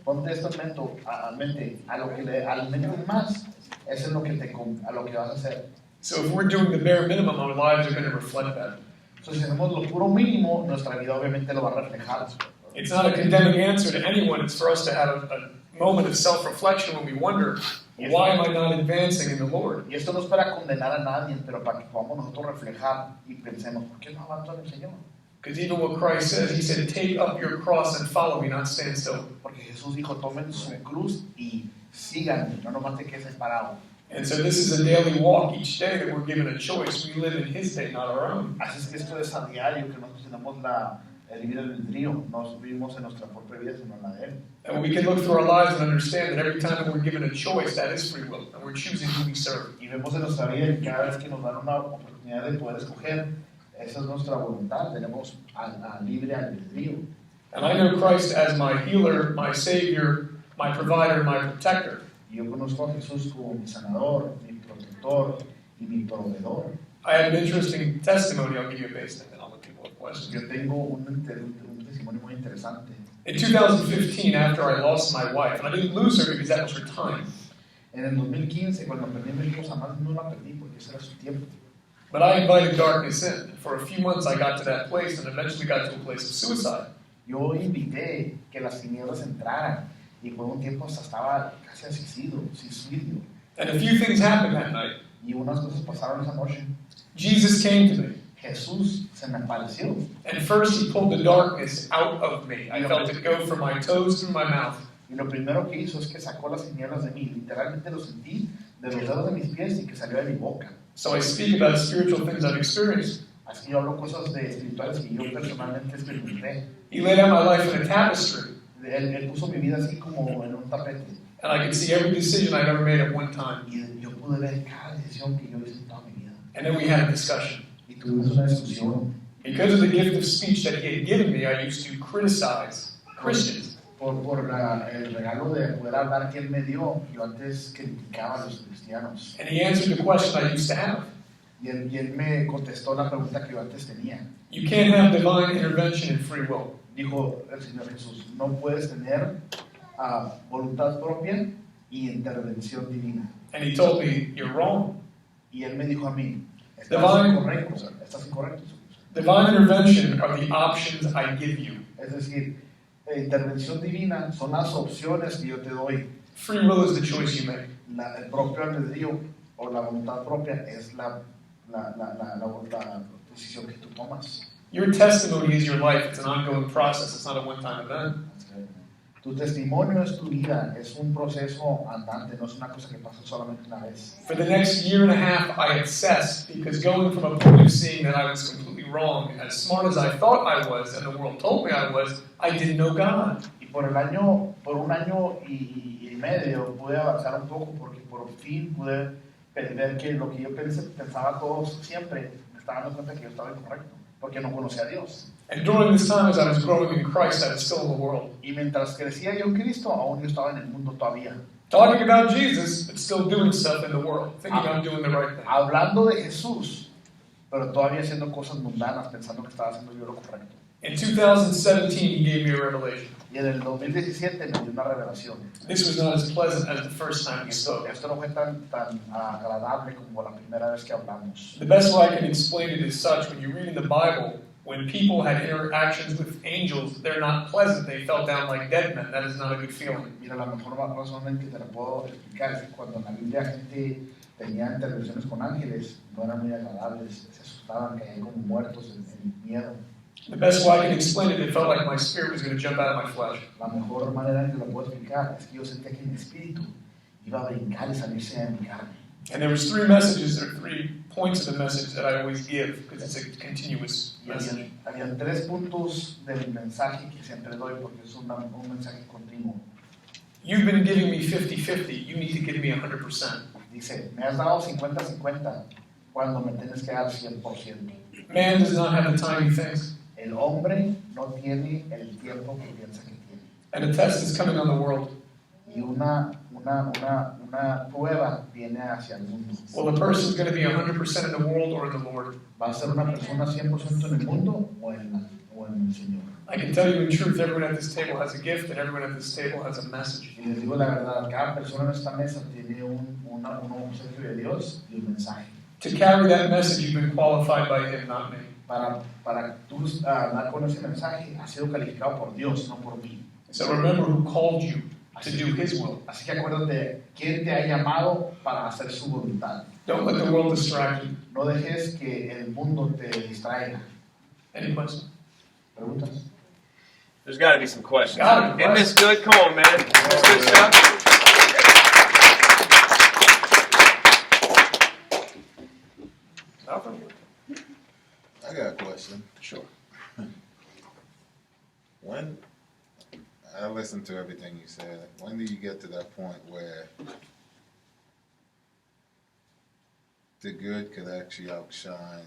Speaker 3: Ponte esto en mente, a lo que le alimentes más, eso es lo que a lo que vas a hacer.
Speaker 2: So if we're doing the bare minimum, our lives are going to reflect that.
Speaker 3: Entonces, si hacemos lo puro mínimo, nuestra vida obviamente lo va a reflejar.
Speaker 2: It's not a condemning answer to anyone. It's for us to have a moment of self-reflection when we wonder, why am I not advancing in the Lord?
Speaker 3: Y esto no es para condenar a nadie, pero para que podamos nosotros reflejar y pensemos, ¿por qué no avanzo en el Señor?
Speaker 2: Because even what Christ says, he said, take up your cross and follow me, not stand still.
Speaker 3: Porque Jesús dijo, tomen su cruz y síganme, no nomás te quedes parado.
Speaker 2: And so this is a daily walk each day that we're given a choice. We live in his day, not our own.
Speaker 3: Así es que esto es a diario, que nosotros tenemos el libre albedrío, no vivimos en nuestra propia vida, sino en la de Él.
Speaker 2: And we can look through our lives and understand that every time that we're given a choice, that is free will, and we're choosing who we serve.
Speaker 3: Y vemos en nuestra vida que cada vez que nos dan una oportunidad de poder escoger, esa es nuestra voluntad, tenemos a libre albedrío.
Speaker 2: And I know Christ as my healer, my savior, my provider, my protector.
Speaker 3: Y yo conozco a Jesús como mi sanador, mi protector y mi proveedor.
Speaker 2: I have an interesting testimony. I'll give you a base and then I'll let people have questions.
Speaker 3: Yo tengo un testimonio muy interesante.
Speaker 2: In 2015, after I lost my wife, and I didn't lose her because that was her time,
Speaker 3: En el 2015, cuando perdí a mi esposa, más no la perdí porque ese era su tiempo.
Speaker 2: but I invited darkness in. For a few months, I got to that place and eventually got to a place of suicide.
Speaker 3: Yo invité que las tinieblas entraran y por un tiempo hasta estaba casi al suicidio.
Speaker 2: And a few things happened that night.
Speaker 3: Y unas cosas pasaron esa noche.
Speaker 2: Jesus came to me,
Speaker 3: Jesús se me apareció.
Speaker 2: and first he pulled the darkness out of me. I felt it go from my toes through my mouth.
Speaker 3: Y lo primero que hizo es que sacó las tinieblas de mí. Literalmente lo sentí de los dedos de mis pies y que salió de mi boca.
Speaker 2: So I speak about spiritual things I've experienced.
Speaker 3: Así yo hablo cosas de espirituales que yo personalmente experimenté.
Speaker 2: He laid out my life in a tapestry,
Speaker 3: Él puso mi vida así como en un tapete.
Speaker 2: and I could see every decision I've ever made at one time.
Speaker 3: Y yo pude ver cada decisión que yo hice en toda mi vida.
Speaker 2: And then we had a discussion.
Speaker 3: Y tuvimos una discusión.
Speaker 2: Because of the gift of speech that he had given me, I used to criticize Christians.
Speaker 3: Por el regalo de poder hablar que él me dio, yo antes criticaba a los cristianos.
Speaker 2: And he answered the question I used to have.
Speaker 3: Y él me contestó la pregunta que yo antes tenía.
Speaker 2: You can't have divine intervention in free will.
Speaker 3: Dijo el Señor Jesús, no puedes tener voluntad propia y intervención divina.
Speaker 2: And he told me, you're wrong.
Speaker 3: Y él me dijo a mí, estás
Speaker 2: Divine-
Speaker 3: incorrecto, estás incorrecto.
Speaker 2: Divine intervention are the options I give you.
Speaker 3: Es decir, intervención divina son las opciones que yo te doy.
Speaker 2: Free will is the choice you make.
Speaker 3: El propio albedrío o la voluntad propia es la decisión que tú tomas.
Speaker 2: Your testimony is your life. It's an ongoing process. It's not a one-time event.
Speaker 3: Tu testimonio es tu vida, es un proceso andante, no es una cosa que pasa solamente una vez.
Speaker 2: For the next year and a half, I obsessed because going from a point of seeing that I was completely wrong, as smart as I thought I was, and the world told me I was, I didn't know God.
Speaker 3: Y por un año y medio pude avanzar un poco porque por fin pude ver que lo que yo pensaba todos siempre, me estaba dando cuenta que yo estaba incorrecto, porque no conocía a Dios.
Speaker 2: And during this time, as I was growing in Christ, I was still in the world.
Speaker 3: Y mientras crecía yo en Cristo, aún yo estaba en el mundo todavía.
Speaker 2: Talking about Jesus, but still doing stuff in the world, thinking I'm doing the right thing.
Speaker 3: Hablando de Jesús, pero todavía haciendo cosas mundanas, pensando que estaba haciendo yo lo correcto.
Speaker 2: In 2017, he gave me a revelation.
Speaker 3: Y en el 2017 me dio una revelación.
Speaker 2: This was not as pleasant as the first time we spoke.
Speaker 3: Esto no fue tan agradable como la primera vez que hablamos.
Speaker 2: The best way I can explain it is such: when you read in the Bible, when people had interactions with angels, they're not pleasant. They fell down like dead men. That is not a good feeling.
Speaker 3: Mira, la mejor razón en que te la puedo explicar es que cuando en la Biblia gente tenía intervenciones con ángeles, no eran muy agradables, se asustaban, caían como muertos en miedo.
Speaker 2: The best way I can explain it felt like my spirit was going to jump out of my flesh.
Speaker 3: La mejor manera en que lo puedo explicar es que yo sentía que mi espíritu iba a brincar y salirse de mi carne.
Speaker 2: And there was 3 messages, or 3 points of the message that I always give, because it's a continuous
Speaker 3: Y
Speaker 2: message.
Speaker 3: habían 3 puntos del mensaje que siempre doy porque es un mensaje continuo.
Speaker 2: You've been giving me 50-50. You need to give me 100%.
Speaker 3: Dice, me has dado 50-50 cuando me tienes que dar 100%.
Speaker 2: Man does not have the time he thinks.
Speaker 3: El hombre no tiene el tiempo que piensa que tiene.
Speaker 2: And a test is coming on the world.
Speaker 3: y una prueba viene hacia el mundo.
Speaker 2: Well, the person's going to be 100% in the world or in the Lord.
Speaker 3: ¿Va a ser una persona 100% en el mundo o en el Señor?
Speaker 2: I can tell you in truth, everyone at this table has a gift and everyone at this table has a message.
Speaker 3: Y les digo la verdad, cada persona en esta mesa tiene un obsequio de Dios y un mensaje.
Speaker 2: To carry that message, you've been qualified by Him, not me.
Speaker 3: Para tú dar con ese mensaje, ha sido calificado por Dios, no por mí.
Speaker 2: So remember who called you to do His will.
Speaker 3: Así que acuérdate, ¿quién te ha llamado para hacer su voluntad?
Speaker 2: Don't let the world distract you.
Speaker 3: No dejes que el mundo te distraiga.
Speaker 2: Any questions?
Speaker 3: ¿Preguntas?
Speaker 1: There's got to be some questions.
Speaker 2: Got it.
Speaker 1: Isn't this good? Come on, man. Isn't this good stuff?
Speaker 2: Nothing?
Speaker 4: I got a question.
Speaker 2: Sure.
Speaker 4: When I listened to everything you said, when do you get to that point where the good could actually outshine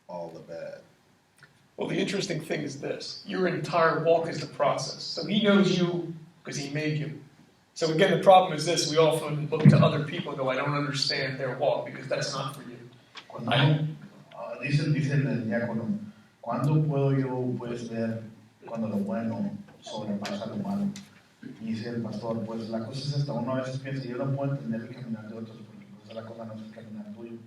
Speaker 4: all the bad?
Speaker 2: Well, the interesting thing is this. Your entire walk is the process. So He knows you because He made you. So again, the problem is this. We often look to other people and go, I don't understand their walk because that's not for you.
Speaker 3: Dice el diácono, ¿cuándo puedo yo ver cuando lo bueno sobrepasa lo malo? Y dice el pastor, pues la cosa es esta, uno a veces piensa, yo no puedo entender el caminar de otros porque pues la cosa no es el caminar tuyo.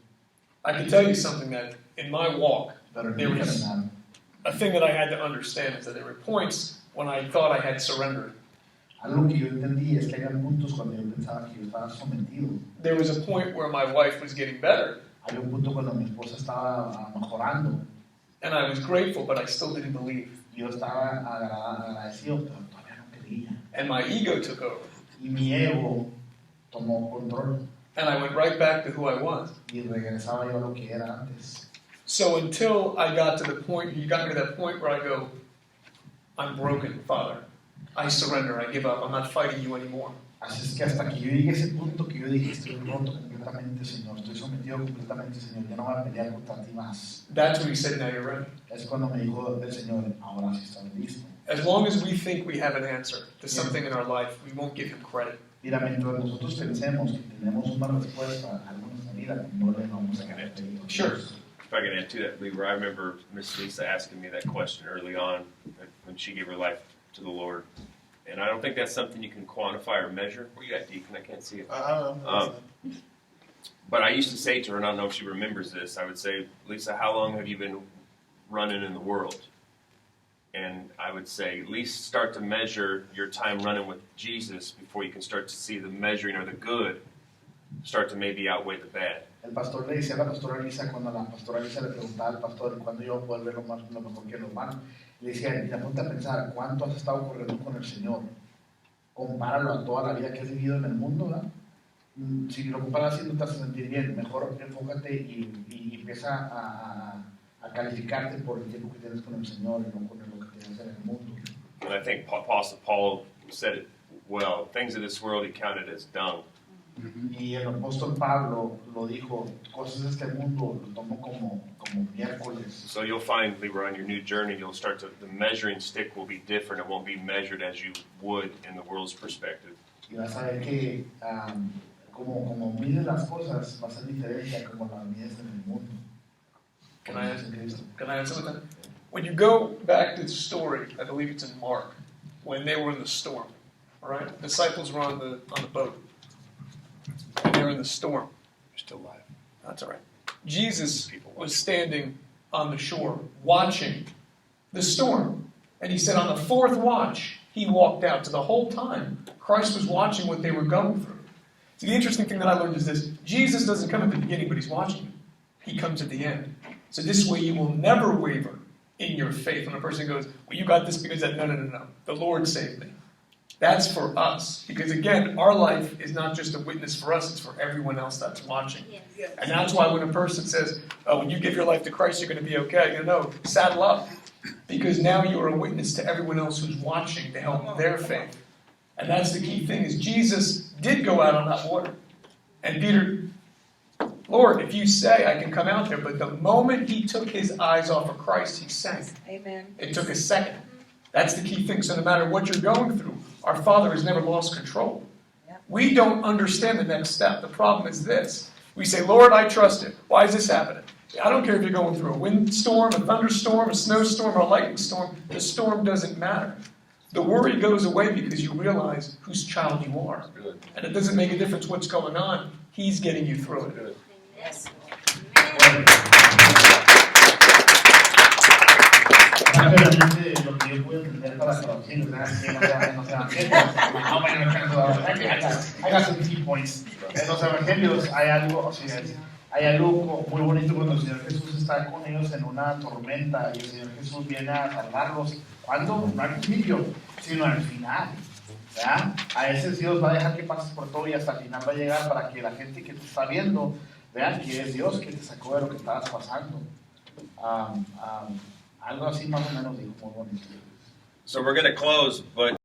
Speaker 2: I can tell you something that in my walk,
Speaker 3: Pero en
Speaker 2: there
Speaker 3: mi
Speaker 2: was
Speaker 3: caminar,
Speaker 2: a thing that I had to understand is that there were points when I thought I had surrendered.
Speaker 3: algo que yo entendí es que había puntos cuando yo pensaba que yo estaba sometido.
Speaker 2: There was a point where my wife was getting better,
Speaker 3: Había un punto cuando mi esposa estaba mejorando.
Speaker 2: and I was grateful, but I still didn't believe.
Speaker 3: Yo estaba agradecido, pero todavía no creía.
Speaker 2: And my ego took over.
Speaker 3: Y mi ego tomó control
Speaker 2: And I went right back to who I was.
Speaker 3: y regresaba yo a lo que era antes.
Speaker 2: So until I got to the point, He got me to that point where I go, I'm broken, Father. I surrender, I give up, I'm not fighting you anymore.
Speaker 3: Así es que hasta que yo llegué a ese punto que yo dije, estoy roto completamente, Señor, estoy sometido completamente, Señor, ya no voy a pelear contra ti más.
Speaker 2: That's when He said, now you're ready.
Speaker 3: Es cuando me dijo el Señor, ahora sí estás listo.
Speaker 2: As long as we think we have an answer to something in our life, we won't give Him credit.
Speaker 3: Mira, mientras nosotros pensemos que tenemos una respuesta a algo en nuestra vida, no le vamos a dar crédito.
Speaker 2: Sure.
Speaker 1: If I can add to that, Leroy, I remember Miss Lisa asking me that question early on when she gave her life to the Lord. And I don't think that's something you can quantify or measure. Where you at, Deacon? I can't see it. But I used to say to her, and I don't know if she remembers this, I would say, Lisa, how long have you been running in the world? And I would say, at least start to measure your time running with Jesus before you can start to see the measuring or the good start to maybe outweigh the bad.
Speaker 3: El pastor le decía a la pastora Elisa, cuando la pastora Elisa le preguntaba al pastor cuándo yo puedo ver lo mejor que lo malo, le decía, mira, ponte a pensar cuánto has estado corriendo con el Señor. Compáralo a toda la vida que has vivido en el mundo, ¿verdad? Si lo comparas así no te vas a sentir bien, mejor enfócate y empieza a calificarte por el tiempo que tienes con el Señor y no con lo que tienes en el mundo.
Speaker 1: And I think Apostle Paul said it well. Things of this world he counted as dung.
Speaker 3: Y el apóstol Pablo lo dijo, cosas de este mundo lo tomo como miércoles.
Speaker 1: So you'll find, Leroy, on your new journey, you'll start to, the measuring stick will be different. It won't be measured as you would in the world's perspective.
Speaker 3: Y vas a ver que como mides las cosas va a ser diferente a como las mides en el mundo.
Speaker 2: Can I answer that? When you go back to the story, I believe it's in Mark, when they were in the storm, all right? The disciples were on the boat, and they were in the storm.
Speaker 1: You're still alive.
Speaker 2: That's all right. Jesus was standing on the shore, watching the storm. And He said on the fourth watch, He walked out. So the whole time, Christ was watching what they were going through. So the interesting thing that I learned is this. Jesus doesn't come at the beginning, but He's watching you. He comes at the end. So this way you will never waver in your faith. When a person goes, well, you got this because that, no. The Lord saved me. That's for us. Because again, our life is not just a witness for us, it's for everyone else that's watching.
Speaker 6: Yes.
Speaker 2: And that's why when a person says, oh, when you give your life to Christ, you're going to be okay. You know, saddle up. Because now you are a witness to everyone else who's watching to help their faith. And that's the key thing, is Jesus did go out on that water. And Peter, Lord, if you say I can come out there. But the moment he took his eyes off of Christ, he sank.
Speaker 8: Amen.
Speaker 2: It took a second. That's the key thing. So no matter what you're going through, our Father has never lost control. We don't understand the next step. The problem is this. We say, Lord, I trust it. Why is this happening? I don't care if you're going through a windstorm, a thunderstorm, a snowstorm, or a lightning storm. The storm doesn't matter. The worry goes away because you realize whose child you are.
Speaker 1: Good.
Speaker 2: And it doesn't make a difference what's going on. He's getting you through it.
Speaker 1: Good.
Speaker 8: Yes.
Speaker 3: Rápidamente, lo que yo puedo entender para los evangelios, ¿verdad? Que no sean evangelios. How many are trying to I got some key points. En los evangelios hay algo, o sea, hay algo muy bonito cuando el Señor Jesús está con ellos en una tormenta y el Señor Jesús viene a salvarlos. ¿Cuándo? No al principio, sino al final. ¿Verdad? A veces Dios va a dejar que pases por todo y hasta el final va a llegar para que la gente que te está viendo vean que es Dios que te sacó de lo que estabas pasando. Algo así más o menos dijo, muy bonito.
Speaker 1: So we're going to close, but